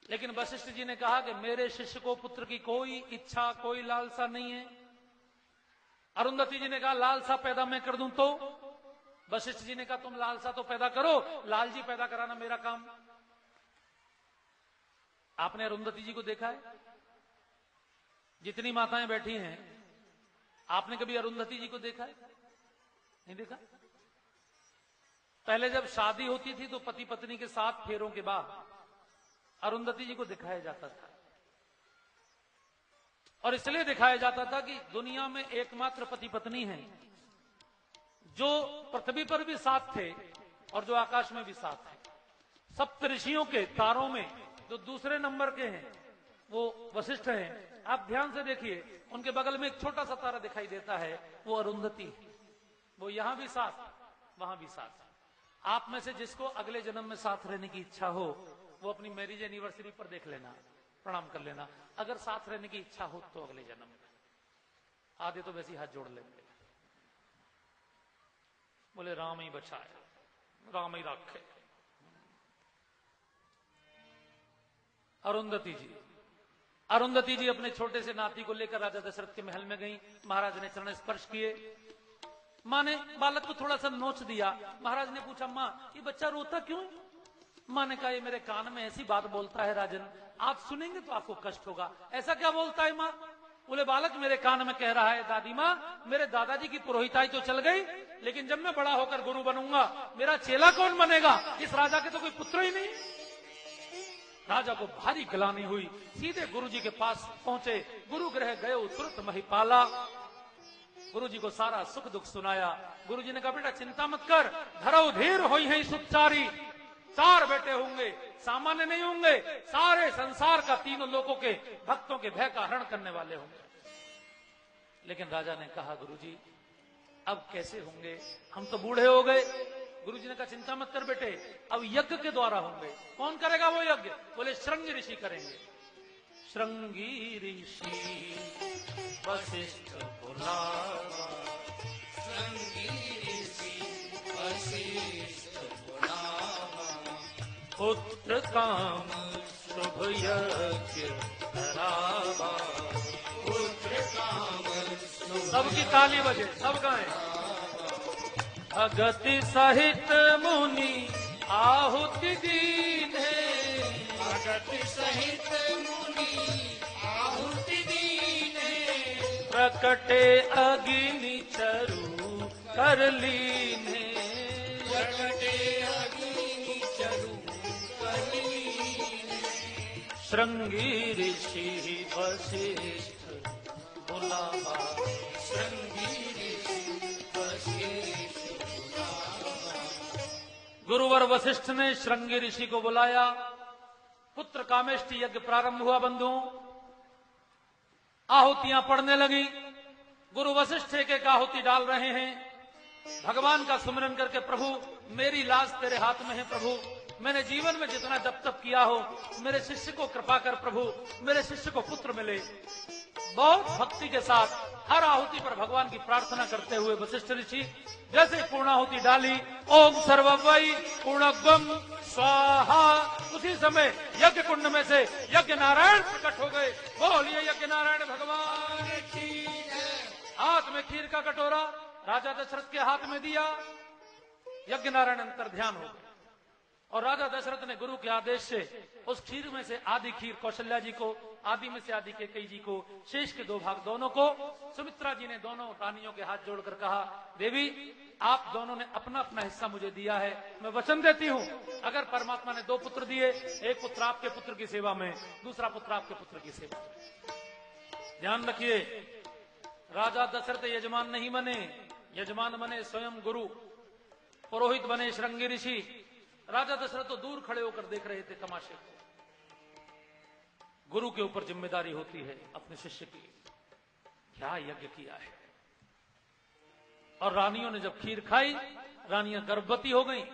लेकिन वशिष्ठ जी ने कहा कि मेरे शिष्य को पुत्र की कोई इच्छा, कोई लालसा नहीं है। अरुंधति जी ने कहा लालसा पैदा मैं कर दूं तो? वशिष्ठ जी ने कहा तुम लालसा तो पैदा करो, लालजी पैदा कराना मेरा काम। आपने अरुंधति जी को देखा है? जितनी माताएं बैठी हैं, आपने कभी अरुंधति जी को देखा है? नहीं देखा? पहले जब शादी होती थी तो पति पत्नी के 7 फेरों के बाद अरुंधति जी को दिखाया जाता था। और इसलिए दिखाया जाता था कि दुनिया में एकमात्र पति पत्नी हैं जो पृथ्वी पर भी साथ थे और जो आकाश में भी साथ थे। सप्त ऋषियों के तारों में जो दूसरे नंबर के हैं वो वशिष्ठ हैं। आप ध्यान से देखिए, उनके बगल में एक छोटा सा तारा दिखाई देता है, वो अरुंधति। वो यहां भी साथ, वहां भी साथ। आप में से जिसको अगले जन्म में साथ रहने की इच्छा हो वो अपनी मैरिज एनिवर्सरी पर देख लेना, प्रणाम कर लेना। अगर साथ रहने की इच्छा हो तो अगले जन्म में। आधे तो वैसे ही हाथ जोड़ लेंगे, बोले राम ही बचाए, राम ही रखे। अरुंधति जी अपने छोटे से नाती को लेकर राजा दशरथ के महल में गई। महाराज ने चरण स्पर्श किए। मां ने बालक को थोड़ा सा नोच दिया। महाराज ने पूछा मां ये बच्चा रोता क्यों? मां ने कहा ये मेरे कान में ऐसी बात बोलता है राजन, आप सुनेंगे तो आपको कष्ट होगा। ऐसा क्या बोलता है मां? बोले बालक मेरे कान में कह रहा है दादी मां मेरे दादाजी की पुरोहिताई तो चल गई, लेकिन जब मैं बड़ा होकर गुरु बनूंगा मेरा चेला कौन बनेगा? इस राजा के तो कोई पुत्र ही नहीं। राजा को भारी गिलानी हुई, सीधे गुरु जी के पास पहुंचे। गुरु गृह गए तुरंत महिपाला। गुरु जी को सारा सुख दुख सुनाया। गुरु जी ने कहा बेटा चिंता मत कर, धरव धीर होई है सुचारी। 4 बेटे होंगे, सामान्य नहीं होंगे, सारे संसार का, तीनों लोगों के भक्तों के भय का हरण करने वाले होंगे। लेकिन राजा ने कहा गुरुजी अब कैसे होंगे, हम तो बूढ़े हो गए। गुरुजी ने कहा चिंता मत कर बेटे, अब यज्ञ के द्वारा होंगे। कौन करेगा वो यज्ञ? बोले श्रृंगी ऋषि करेंगे। श्रृंगी ऋषि वशिष्ठ बुलावा, श्रृंगी ऋषि वशिष्ठ बुलावा, पुत्र काम शुभ यज्ञ करावा, पुत्र काम। सबकी ताली बजे, सब गाएं। भगति सहित मुनि आहुति दीने, भगति सहित मुनि आहुति दीने, प्रकटे अग्नि चरु कर लीने, प्रकटे अग्नि चरु कर लीने, श्रृंगी ऋषि वशिष्ठ बुलावा, श्रृंगी ऋषि वशिष्ठ। गुरुवर वशिष्ठ ने श्रृंगी ऋषि को बुलाया। पुत्र कामेष्टि यज्ञ प्रारंभ हुआ। बंधुओं आहुतियां पड़ने लगी। गुरु वशिष्ठ एक आहुति डाल रहे हैं। भगवान का सुमिरन करके प्रभु मेरी लाज तेरे हाथ में है, प्रभु मैंने जीवन में जितना जप तप किया हो मेरे शिष्य को कृपा कर, प्रभु मेरे शिष्य को पुत्र मिले। बहुत भक्ति के साथ हर आहुति पर भगवान की प्रार्थना करते हुए वशिष्ठ ऋषि जैसे पूर्णाहुति डाली, ओम सर्ववै पूर्णगम स्वाहा, उसी समय यज्ञ कुंड में से यज्ञ नारायण प्रकट हो गए। बोलिए यज्ञ नारायण भगवान की जय। हाथ में खीर का कटोरा राजा दशरथ के हाथ में दिया। यज्ञ नारायण अंतर ध्यान हो गए और राजा दशरथ ने गुरु के आदेश से उस खीर में से आधी खीर कौशल्या जी को, आदि में से आदि कैकेयी जी को, शेष के 2 भाग दोनों को। सुमित्रा जी ने दोनों रानियों के हाथ जोड़कर कहा देवी आप दोनों ने अपना अपना हिस्सा मुझे दिया है, मैं वचन देती हूं अगर परमात्मा ने 2 पुत्र दिए, एक पुत्र आपके पुत्र की सेवा में, दूसरा पुत्र आपके पुत्र की सेवा में। ध्यान रखिए राजा दशरथ यजमान नहीं बने, यजमान बने स्वयं गुरु, पुरोहित बने श्रृंगी ऋषि। राजा दशरथ तो दूर खड़े होकर देख रहे थे तमाशे को। गुरु के ऊपर जिम्मेदारी होती है अपने शिष्य की, क्या यज्ञ किया है। और रानियों ने जब खीर खाई, रानियां गर्भवती हो गईं।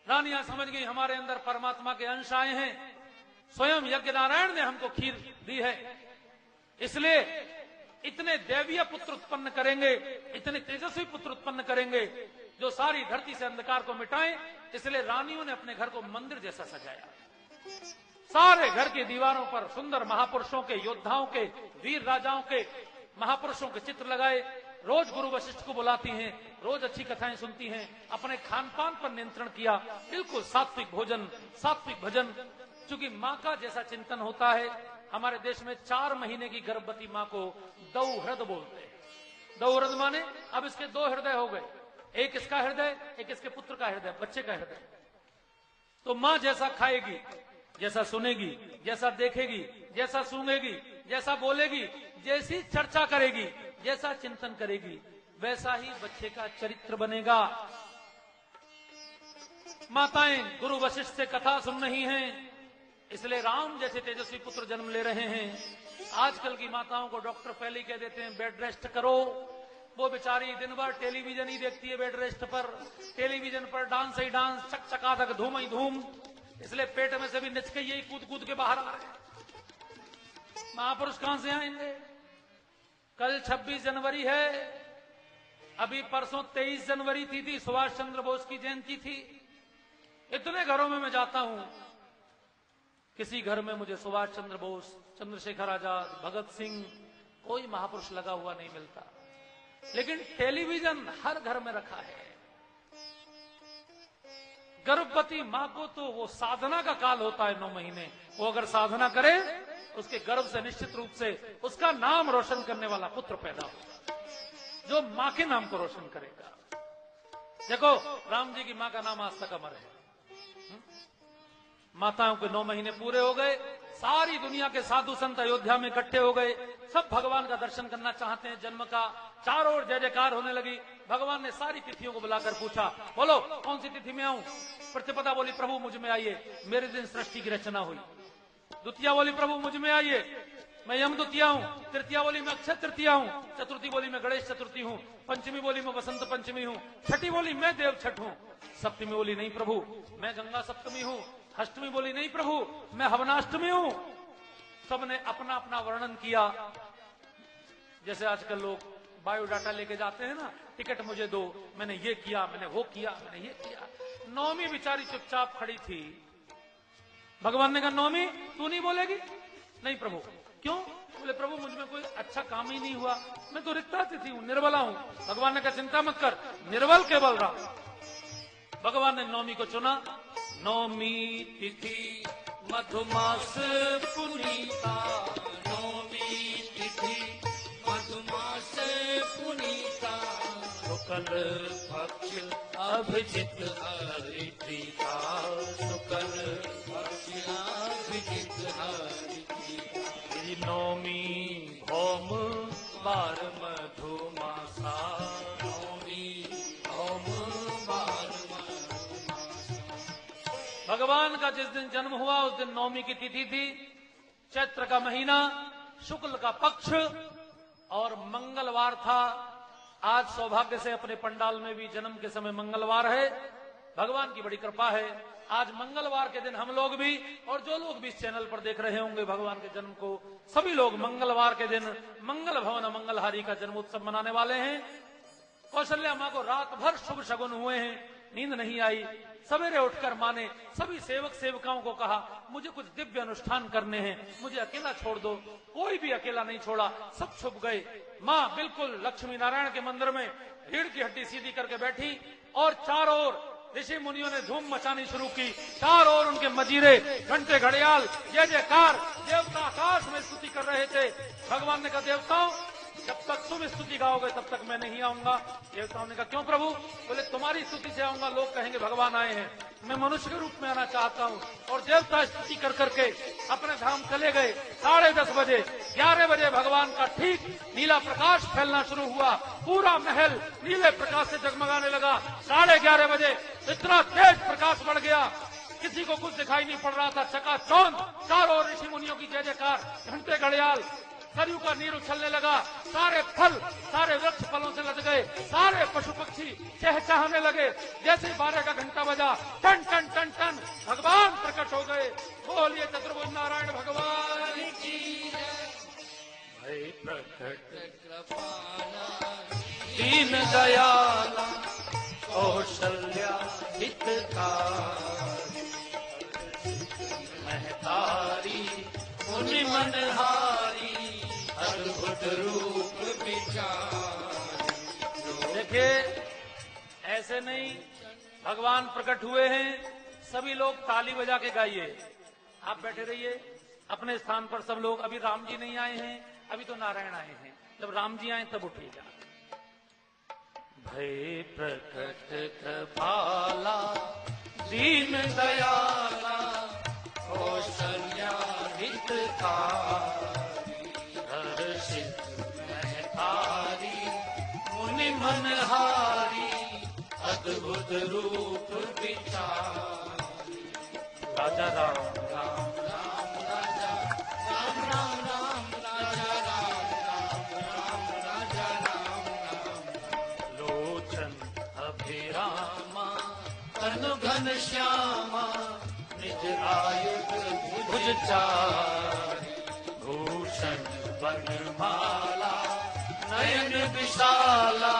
रानियां समझ गई हमारे अंदर परमात्मा के अंश आए हैं। स्वयं यज्ञ नारायण ने हमको खीर दी है, इसलिए इतने दैवीय पुत्र उत्पन्न करेंगे, इतने तेजस्वी पुत्र उत्पन्न करेंगे जो सारी धरती से अंधकार को मिटाएं। इसलिए रानियों ने अपने घर को मंदिर जैसा सजाया, सारे घर की दीवारों पर सुंदर महापुरुषों के, योद्धाओं के, वीर राजाओं के, महापुरुषों के चित्र लगाए। रोज गुरु वशिष्ठ को बुलाती हैं, रोज अच्छी कथाएं सुनती हैं। अपने खान पान पर नियंत्रण किया, बिल्कुल सात्विक भोजन, सात्विक भजन। चूंकि माँ का जैसा चिंतन होता है, हमारे देश में 4 महीने की गर्भवती माँ को दौहृद बोलते हैं। दौहृद माने अब इसके 2 हृदय हो गए, एक इसका हृदय, एक इसके पुत्र का हृदय, बच्चे का हृदय। तो माँ जैसा खाएगी, जैसा सुनेगी, जैसा देखेगी, जैसा सूंघेगी, जैसा बोलेगी, जैसी चर्चा करेगी, जैसा चिंतन करेगी, वैसा ही बच्चे का चरित्र बनेगा। माताएं गुरु वशिष्ठ से कथा सुन रही हैं, इसलिए राम जैसे तेजस्वी पुत्र जन्म ले रहे हैं। आजकल की माताओं को डॉक्टर पहले ही कह देते हैं बेड रेस्ट करो। वो बेचारी दिन भर टेलीविजन ही देखती है, बेड रेस्ट पर, टेलीविजन पर डांस ही डांस, चकचका तक धूम ही धूम, इसलिए पेट में से भी निचके यही कूद कूद के बाहर आ रहे हैं। महापुरुष कहां से आएंगे? कल 26 जनवरी है, अभी परसों 23 जनवरी थी सुभाष चंद्र बोस की जयंती थी। इतने घरों में मैं जाता हूं, किसी घर में मुझे सुभाष चंद्र बोस, चंद्रशेखर आजाद, भगत सिंह, कोई महापुरुष लगा हुआ नहीं मिलता। लेकिन टेलीविजन हर घर में रखा है। गर्भवती मां को तो वो साधना का काल होता है 9 महीने। वो अगर साधना करे, उसके गर्भ से निश्चित रूप से उसका नाम रोशन करने वाला पुत्र पैदा होगा, जो मां के नाम को रोशन करेगा। देखो, राम जी की मां का नाम आज तक अमर है। माताओं के 9 महीने पूरे हो गए, सारी दुनिया के साधु संत अयोध्या में इकट्ठे हो गए, सब भगवान का दर्शन करना चाहते हैं। जन्म का चारों ओर जय जयकार होने लगी। भगवान ने सारी तिथियों को बुलाकर पूछा, बोलो कौन सी तिथि में आऊं? प्रतिपदा बोली प्रभु मुझ में आइए, मेरे दिन सृष्टि की रचना हुई। द्वितीया बोली प्रभु मुझ में आइए, मैं यम द्वितीया हूँ। तृतीया बोली मैं अक्षय तृतीया हूँ। चतुर्थी बोली मैं गणेश चतुर्थी हूँ। पंचमी बोली मैं बसंत पंचमी हूँ। छठी बोली मैं देव छठ हूँ। सप्तमी बोली नहीं प्रभु मैं गंगा सप्तमी हूँ। अष्टमी बोली नहीं प्रभु मैं हवनाष्टमी हूं। सबने अपना अपना वर्णन किया। जैसे आजकल लोग बायोडाटा लेके जाते हैं ना, टिकट मुझे दो, मैंने ये किया, मैंने वो किया, मैंने ये किया। नौमी बेचारी चुपचाप खड़ी थी। भगवान ने कहा नौमी तू नहीं बोलेगी? नहीं प्रभु। क्यों? बोले प्रभु मुझ में कोई अच्छा काम ही नहीं हुआ, मैं तो रिक्ता तिथि हूं, निर्बला हूं। भगवान ने कहा चिंता मत कर, निर्बल केवल रहा। भगवान ने नौमी को चुना। नौमी तिथि मधुमास पुनीता, नौमी तिथि मधुमास पुनीता, शुक्ल पक्ष अभिजित हरिप्रीता, शुक्ल पक्ष अभिजित हरिप्रीता। नौमी भौम बार मधुमासा, नौमी भौम बार। भगवान का जिस दिन जन्म हुआ उस दिन नौमी की तिथि थी, चैत्र का महीना, शुक्ल का पक्ष और मंगलवार था। आज सौभाग्य से अपने पंडाल में भी जन्म के समय मंगलवार है। भगवान की बड़ी कृपा है, आज मंगलवार के दिन हम लोग भी और जो लोग भी इस चैनल पर देख रहे होंगे भगवान के जन्म को, सभी लोग मंगलवार के दिन मंगल भवन मंगलहारी का जन्म उत्सव मनाने वाले हैं। कौशल्या माँ को रात भर शुभ शगुन हुए हैं, नींद नहीं आई। सवेरे उठकर माँ ने सभी सेवक सेविकाओं को कहा मुझे कुछ दिव्य अनुष्ठान करने हैं, मुझे अकेला छोड़ दो। कोई भी अकेला नहीं छोड़ा, सब छुप गए। माँ बिल्कुल लक्ष्मी नारायण के मंदिर में रीढ़ की हड्डी सीधी करके बैठी और चारों ओर ऋषि मुनियों ने धूम मचानी शुरू की। चारों ओर उनके मजीरे, घंटे, घड़ियाल, जय जयकार, देवता आकाश में स्तुति कर रहे थे। भगवान ने कहा देवताओं जब तक तुम स्तुति गाओगे तब तक मैं नहीं आऊंगा। देवताओं ने कहा क्यों प्रभु? बोले तुम्हारी स्तुति से आऊंगा, लोग कहेंगे भगवान आए हैं। मैं मनुष्य के रूप में आना चाहता हूँ। और देवता स्तुति कर करके अपने धाम चले गए। 10:30 बजे 11 बजे भगवान का ठीक नीला प्रकाश फैलना शुरू हुआ। पूरा महल नीले प्रकाश से जगमगाने लगा। 11:30 बजे इतना तेज प्रकाश बढ़ गया, किसी को कुछ दिखाई नहीं पड़ रहा था। चकाचौंध चारों ऋषि मुनियों की जय जयकार, घंटे घड़ियाल, सरयू का नीर उछलने लगा, सारे फल, सारे वृक्ष फलों से लद गए, सारे पशु पक्षी चहचहाने लगे। जैसे 12 का घंटा बजा, टन टन टन टन भगवान प्रकट हो गए। बोलिए चतुर्भुज नारायण भगवान की जय। प्रकट कृपाला दीन दयाला कौशल्या हितकारी, महतारी मुनि मनहारी अद्भुत रूप विचार। देखिए ऐसे नहीं, भगवान प्रकट हुए हैं, सभी लोग ताली बजा के गाइए। आप बैठे रहिए अपने स्थान पर सब लोग। अभी राम जी नहीं आए हैं, अभी तो नारायण आए हैं। जब राम जी आए तब उठिएगा। भय प्रकट कृपाला दीन दयाला कौशल्या हितकारी, हर्षित महतारी मुनि मनहारी अद्भुत रूप विचारी। राजा राम राम राम राजा राम राम राम राजा राम राम राम राजा राम राम, लोचन अभिरामा तनु घन श्यामा, निज आयुध भुज चारि, भूषण वनमाला नयन विशाला,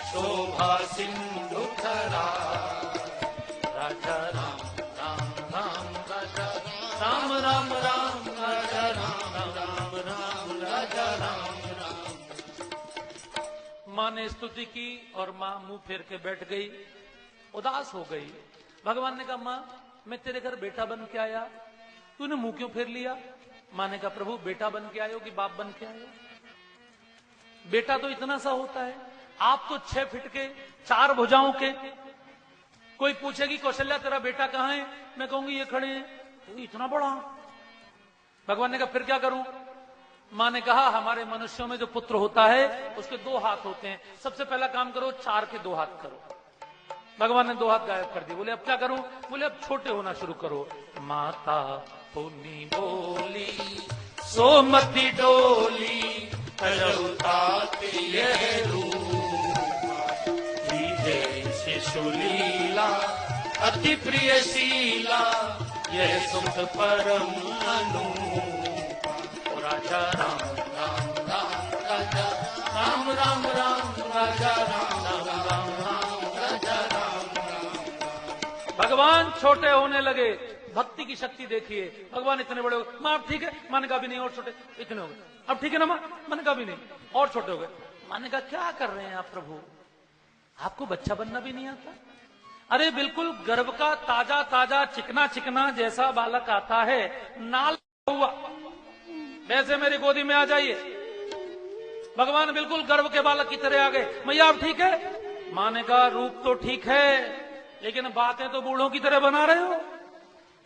शोभा सिंधु धरा। राजा राम राम राम राजा राम राम राम राजा राम राम राम राजा राम राम। माँ ने स्तुति की और माँ मुंह फेर के बैठ गई, उदास हो गई। भगवान ने कहा माँ मैं तेरे घर बेटा बन के आया, तूने मुंह क्यों फेर लिया? माँ ने कहा प्रभु बेटा बन के आयो कि बाप बन के आयो? बेटा तो इतना सा होता है, आप तो 6 फीट के 4 भुजाओं के। कोई पूछेगी कौशल्या तेरा बेटा कहाँ है, मैं कहूंगी ये खड़े हैं। तो इतना बड़ा। भगवान ने कहा फिर क्या करूं? माँ ने कहा हमारे मनुष्यों में जो पुत्र होता है उसके 2 हाथ होते हैं, सबसे पहला काम करो 4 के 2 हाथ करो। भगवान ने 2 हाथ गायब कर दिए। बोले अब क्या करूं? बोले अब छोटे होना शुरू करो। माता पुनी बोली सोमती डोली, यह शिशुलीला अति प्रिय शीला, यह सुख परम अनु। राजा राम राम राम राजा राम राम राम राजा राम राम राम राम राजा राम राम। भगवान छोटे होने लगे। भक्ति की शक्ति देखिए। भगवान इतने बड़े हो गए। माँ अब ठीक है? माँ ने कहा भी नहीं और छोटे। इतने हो गए, अब ठीक है ना माँ? मैंने कहा भी नहीं और छोटे हो गए। माँ ने कहा क्या कर रहे हैं आप प्रभु, आपको बच्चा बनना भी नहीं आता? अरे बिल्कुल गर्भ का ताजा ताजा चिकना चिकना जैसा बालक आता है, नाल हुआ वैसे मेरी गोदी में आ जाइए। भगवान बिल्कुल गर्भ के बालक की तरह आ गए। मैया आप ठीक है? माँ ने कहा रूप तो ठीक है, लेकिन बातें तो बूढ़ों की तरह बना रहे हो।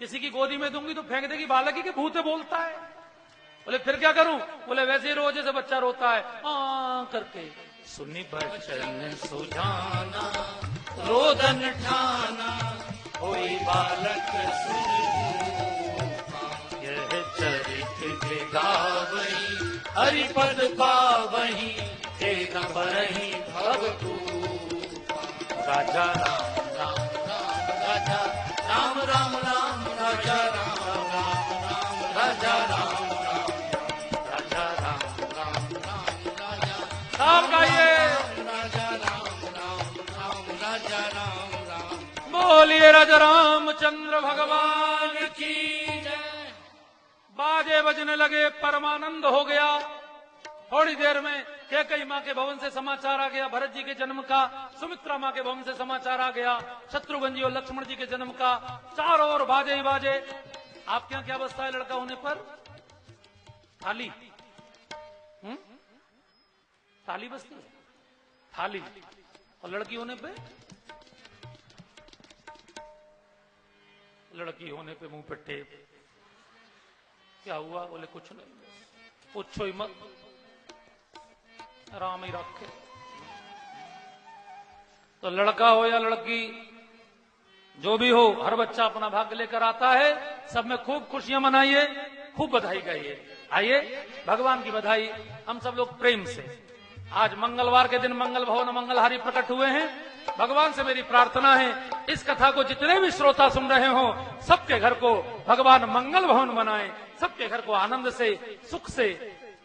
किसी की गोदी में दूंगी तो फेंक देगी बालक ही के भूते बोलता है। बोले फिर क्या करूं? बोले वैसे ही रोज जैसे बच्चा रोता है करके। सुनी बचन सुजाना रोदन ठाना, कोई बालक सुन यह चरित के गावही, हरिपद पावही एक परही भवतु। राजा राम राम राम राजा राम राम राम राजा राम राम राम राजा राम राम राजा राम राम राम राजा राम गाइए। राजा राम राम राम राजा राम राम। बोलिए राजा रामचंद्र भगवान की जय। बाजे बजने लगे, परमानंद हो गया। थोड़ी देर में कैकेयी माँ के भवन से समाचार आ गया भरत जी के जन्म का, सुमित्रा माँ के भवन से समाचार आ गया शत्रुघ्न जी और लक्ष्मण जी के जन्म का। चारों ओर बाजे ही बाजे। आपके यहाँ क्या बसता है लड़का होने पर? थाली। थाली बसती है, थाली। और लड़की होने पे? लड़की होने पे मुंह पे टेप। क्या हुआ? बोले कुछ नहीं, पूछो ही मत, आराम ही रखे। तो लड़का हो या लड़की, जो भी हो, हर बच्चा अपना भाग्य लेकर आता है। सब में खूब खुशियां मनाइए, खूब बधाई गाइए। आइए भगवान की बधाई हम सब लोग प्रेम से। आज मंगलवार के दिन मंगल भवन मंगलहारी प्रकट हुए हैं। भगवान से मेरी प्रार्थना है इस कथा को जितने भी श्रोता सुन रहे हो सबके घर को भगवान मंगल भवन बनाए, सबके घर को आनंद से सुख से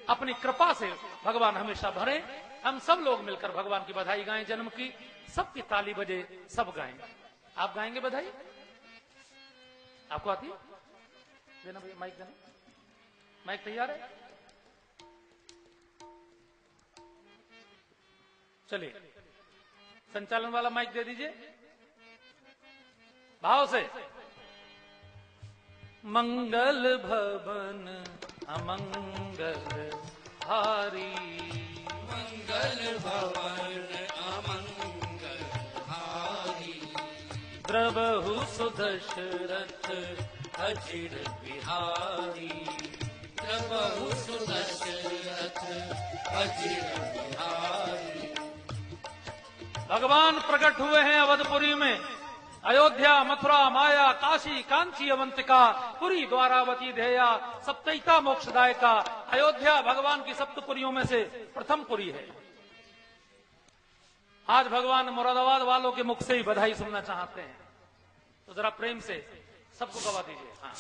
अपनी कृपा से भगवान हमेशा भरे। हम सब लोग मिलकर भगवान की बधाई गाएं जन्म की, सबकी ताली बजे, सब गाएं। आप गाएंगे बधाई? आपको आती है? देना भैया माइक देना। माइक तैयार है? चलिए संचालन वाला माइक दे दीजिए भाव से। मंगल भवन अमंगल हारी, मंगल भवन अमंगल हारी, द्रवहु सुदशरथ अचिर बिहारी, प्रभु सुदशरथ अचिर बिहारी। भगवान प्रकट हुए हैं अवधपुरी में। अयोध्या, मथुरा, माया, काशी, कांची, अवंतिका, पुरी, द्वारावती, धेया, सप्तैता मोक्षदायका। अयोध्या भगवान की सप्तपुरियों में से प्रथम पुरी है। आज भगवान मुरादाबाद वालों के मुख से ही बधाई सुनना चाहते हैं, तो जरा प्रेम से सबको गवा दीजिए। हाँ।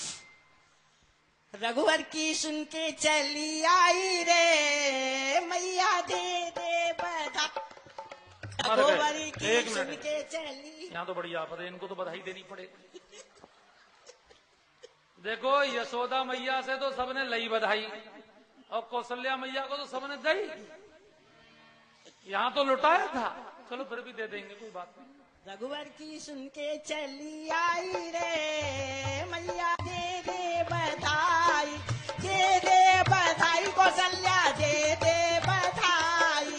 रघुवर की सुन के चली आई रे मैया, दे दे बधाई। रघुवर की सुन के चली। यहाँ तो बड़ी आफत है, इनको तो बधाई देनी पड़ेगी। देखो यशोदा मैया से तो सबने लई बधाई और कौशल्या मैया को तो सबने दई। यहाँ तो लुटाया था, चलो फिर भी दे देंगे, कोई बात नहीं। रघुवर की सुन के चली आई रे मैया, दे दे बधाई, दे दे बधाई। कौशल्या दे दे बधाई,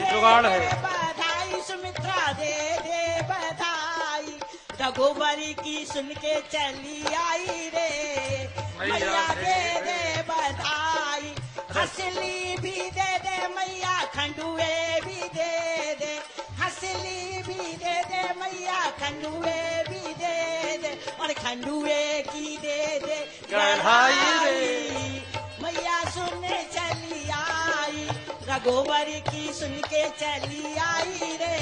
जुगाड़ है। बधाई सुमित्रा दे दे बधाई। रघुवर की सुन के चली आई रे मैया, दे दे बधाई। हंसली भी दे दे मैया, खंडुए भी दे दे। हंसली भी दे दे मैया, खंडुए भी दे दे। और खंडुए की दे दे गढ़ाई रे मैया सुनने चली आई। रघुवर की सुन के चली आई रे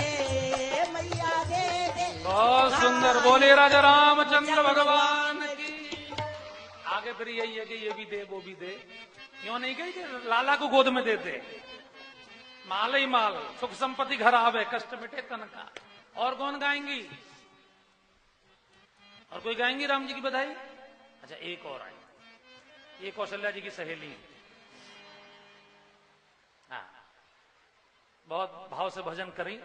मैया, दे दे। बहुत सुंदर बोले राजा रामचंद्र भगवान की। आगे फिर यही है कि ये भी दे वो भी दे। क्यों नहीं गई कि लाला को गोद में दे दे। माल ही माल, सुख संपत्ति घर आवे, कष्ट मिटे तन का। और कौन गाएंगी? और कोई गाएंगी राम जी की बधाई? अच्छा एक और आई, ये कौशल्या जी की सहेली है। हाँ, बहुत भाव से भजन करें।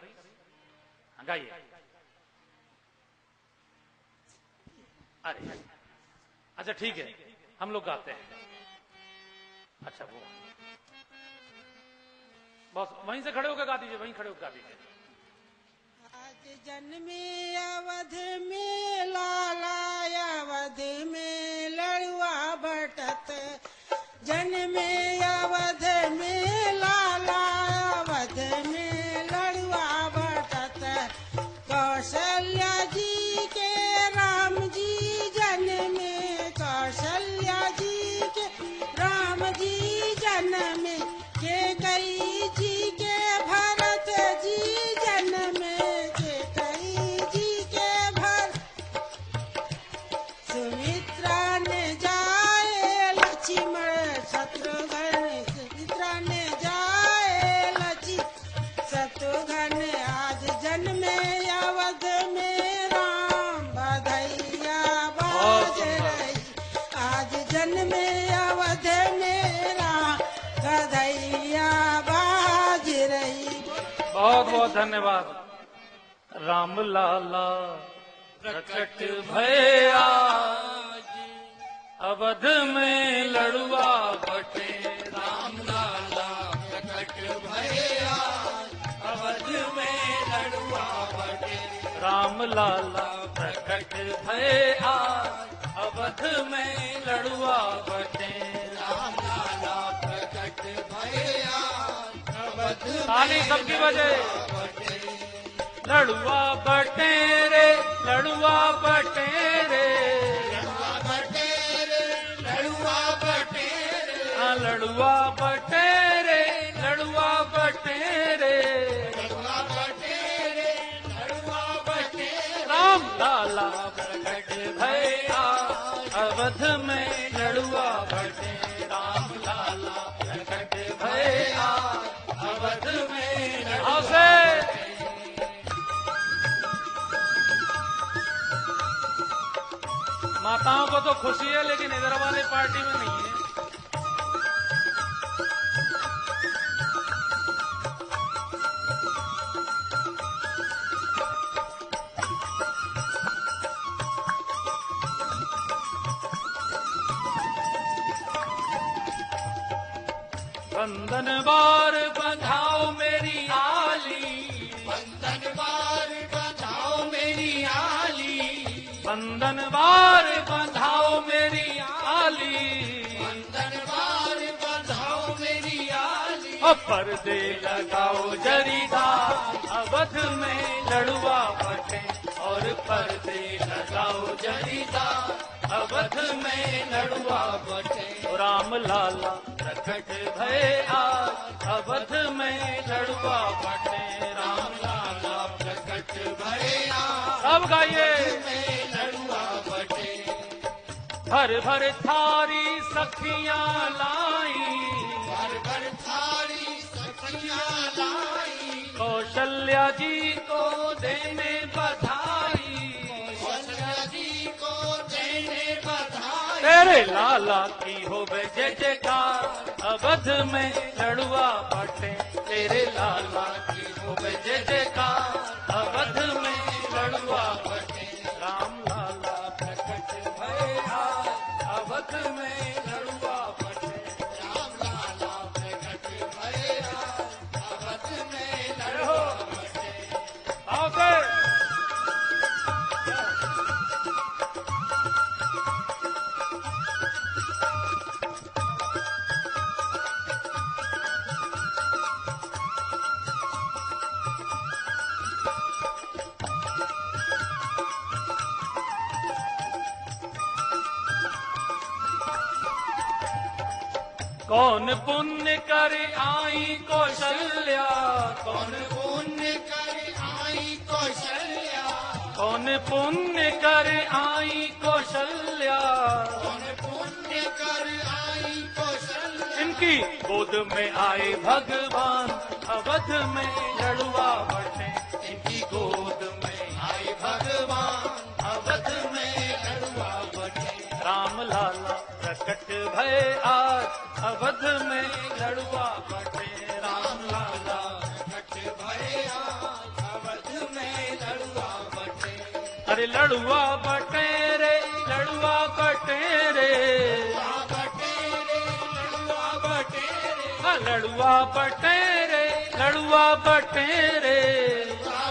हाँ, गाइए। अरे अच्छा ठीक है, हम लोग गाते हैं। अच्छा वो बस वहीं से खड़े होकर गा दीजिए, वहीं खड़े होकर गा दीजिए। आज जन्मे अवध में लाला, अवध में लड़ुआ बटत। जन्मे अवध में लाला, अवध में लड़ुआ बटत। कौशल्या जी के राम जी जन्मे, कौशल्या जी के राम जी जन्मे। के कई जी के भरत जी जन्मे, के कई जी के भरत। सुमित्रा ने जाए लक्ष्मण शत्रुघ्न, सुमित्रा ने जाए लक्ष्मण शत्रुघ्न। आज जन्मे अवध में राम, बधैया बाज रही। आज जन्मे अवध में राम, बधैया बाज रही। बहुत बहुत धन्यवाद। राम लाला प्रकट भया, अवध में लड़ुआ बटे। राम लाला प्रकट भया, अवध में लड़ुआ बटे। राम लाला प्रकट भया, अवध में लड़ुआ बटे। राम लाला प्रकट भया, अवध ताली सबकी वजह। लड़ुआ बटे रे, लड़ुआ बटे रे, लड़ुआ बटे रे, लड़ुआ बटे रे। लड़ुआ बटेरे, लड़ुआ बटेरे, लड़ुआ बटेरे, लड़ुआ बटेरे, राम लाला प्रकट भया अवध में लड़ुआ बटे, राम लाला प्रकट भया अवध में आओ से माताओं को तो खुशी है लेकिन इधर वाले पार्टी में नहीं है। बंधन बार बंधाओ मेरी आली, बंधन बार बंधाओ मेरी आली, बंधन बार बंधाओ मेरी आली, बंधन बार बंधाओ मेरी आली, और पर्दे लगाओ जरीदार अवध में लड़ुआ बटे, और पर्दे लगाओ जरीदार अवध में लड़ुआ बटे, राम लाला प्रकट भय आज अवध में लड़ुआ बटे, राम लाला प्रकट भया सब गाइए में लड़ुआ बटे, भर भर थारी सखियां लाई, भर भर थारी सखियां लाई, कौशल्या जी को देने बधाई, कौशल्या जी को देने बधाई, तेरे लाला की हो जय जयकार अवध में लड़ुआ बटे, तेरे लाला की हो जय जयकार अवध में लड़ुआ बटे, राम लाला प्रकट भया अवध में लड़ुआ बटे, राम लाला प्रकट भया अवध में लड़ुआ बटे, आओ से कौन पुण्य कर आई कौशल्या, कौन पुण्य कर आई कौशल्या, कौन पुण्य कर आई कौशल्या, कौन पुण्य कर आई कौशल्या, इनकी गोद में आए भगवान अवध में लड़ुआ बटे, इनकी गोद में आए भगवान अवध में लड़ुआ बटे, राम लाला प्रकट भय आज अवध में लड़ुआ बटे, राम लाला प्रकट भया अवध में लड़ुआ बटे, अरे लड़ुआ बटे रे, लड़ुआ बटे रे, बटेरे लड़ुआ बटेरे, लड़ुआ बटे रे, लड़ुआ बटे रे,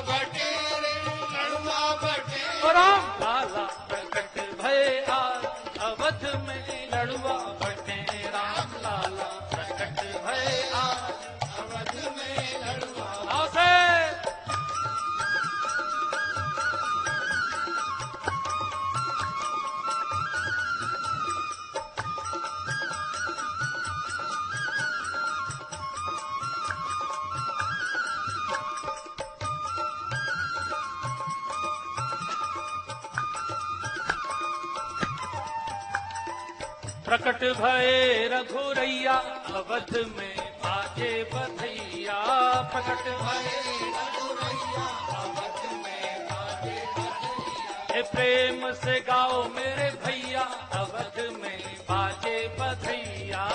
बटेरे लड़ुआ बटेरे, और राम लाला प्रकट भय आज अवध में लड़ुआ बटे, राम लाला प्रकट भय आज अवध में लड़ुआ आओ से प्रकट भये रघुरैया अवध में बाजे बधैया, प्रकट भये रघुरैया अवध में बाजे बधैया, हे प्रेम से गाओ मेरे भैया अवध में बाजे बधैया,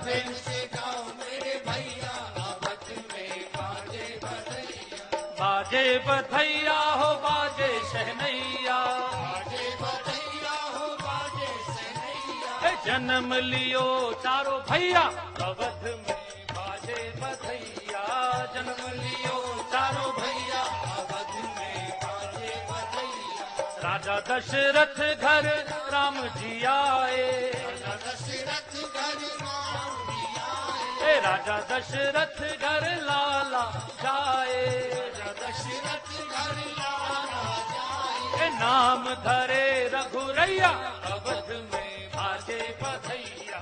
प्रेम से गाओ मेरे भैया अवध में बाजे बधैया, बाजे बधैया हो बाजे शहनैया, बाजे बधैया हो बाजे सनैया, हे जन्म लियो चारों भैया अवध में बाजे बधैया, जन्म लियो चारों भैया अवध में बाजे बधैया, राजा दशरथ घर राम जी आए, दशरथ घर राम जी आए, हे राजा दशरथ घर लाला जाए, दशरथ घर लाला जाए, हे नाम धरे रघुरैया अवध में बाजे बधैया,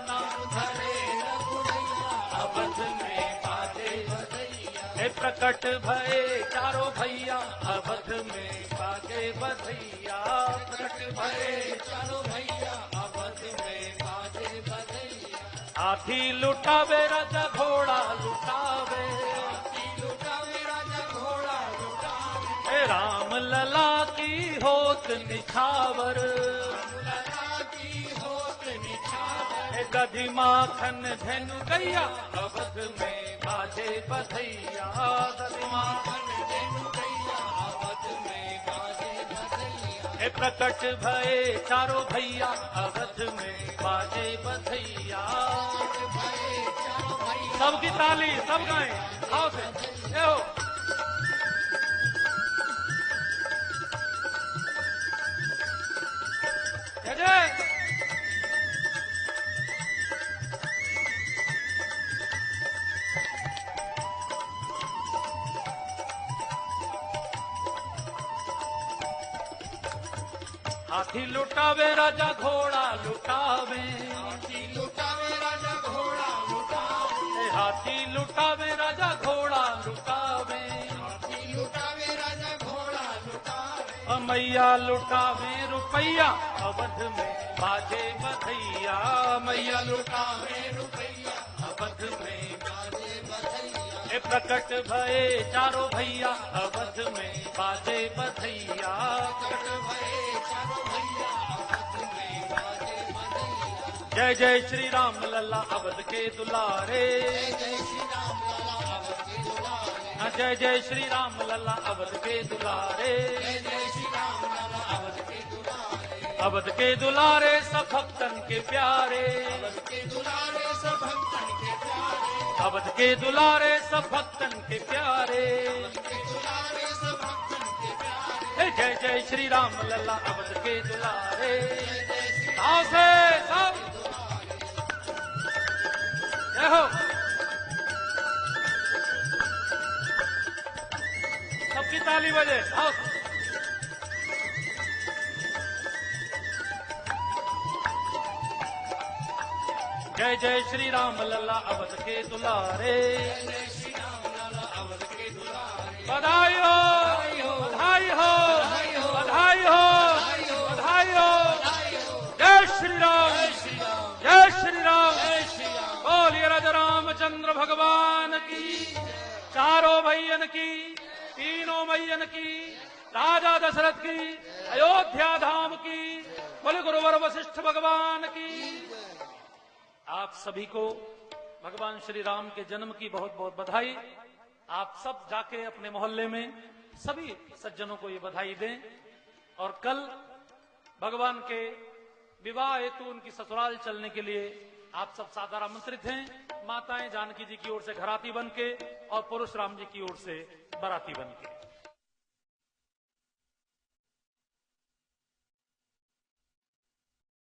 नाम धरे हे प्रकट भये चारों भैया अवध में बाजे बधैया। प्रकट भये चारों भैया अवध में बाजे बधैया। हाथी लुटावे राजा घोड़ा लुटावे, हाथी लुटावे राजा घोड़ा लुटावे। हे राम लला की होत निछावर, लला की होत निछावर। हे दधि माखन धेनु गैया अवध में बाजे बधैया। दधि माखन धेनु गैया अवध में बाजे बधैया। हे प्रकट भये चारों भैया अवध में बाजे बधैया। भये चारों भैया सबकी ताली सब गाएं आओ से ये हो। जय जय। हाथी लुटावे राजा घोड़ा लुटावे, हाथी लुटावे राजा घोड़ा लुटावे। हाथी लुटावे राजा घोड़ा लुटावे। हाथी लुटावे राजा घोड़ा लुटावे। मैया लुटावे रुपैया अवध में बाजे बधैया। मैया लुटावे रुपैया अवध में बाजे बधैया। हे प्रकट भये चारों भैया अवध में बाजे बधैया। प्रकट भये चारों भैया अवध में बाजे बधैया। जय जय श्री राम लल्ला अवध के दुलारे। जय श्री राम लला अवध के दुलारे। जय जय श्री राम लल्ला अवध के दुलारे। जय जय श्री राम लला अवध के दुलारे। अवध के दुलारे सब भक्तन के प्यारे। अवध के दुलारे सब भक्तन के प्यारे। अवध के दुलारे सब भक्तन के प्यारे। के दुलारे सब भक्तन के प्यारे। हे जय जय श्री राम लल्ला अवध के दुलारे। जय जय श्री आओ से सब जय हो। सबकी ताली बजे आओ। जय जय श्री राम लल्ला अवध के दुलारे। जय श्री राम लला अवध के दुलारे। बधाई हो बधाई हो बधाई हो बधाई हो। जय श्री राम जय श्री राम। बोलिए राजा रामचंद्र भगवान की, चारों भैयन की, तीनों मैयन की, राजा दशरथ की, अयोध्या धाम की, बोले गुरुवर वशिष्ठ भगवान की। आप सभी को भगवान श्री राम के जन्म की बहुत बहुत बधाई। आप सब जाके अपने मोहल्ले में सभी सज्जनों को ये बधाई दें। और कल भगवान के विवाह हेतु उनकी ससुराल चलने के लिए आप सब सादर आमंत्रित हैं। माताएं जानकी जी की ओर से घराती बन के और पुरुष राम जी की ओर से बाराती बन के।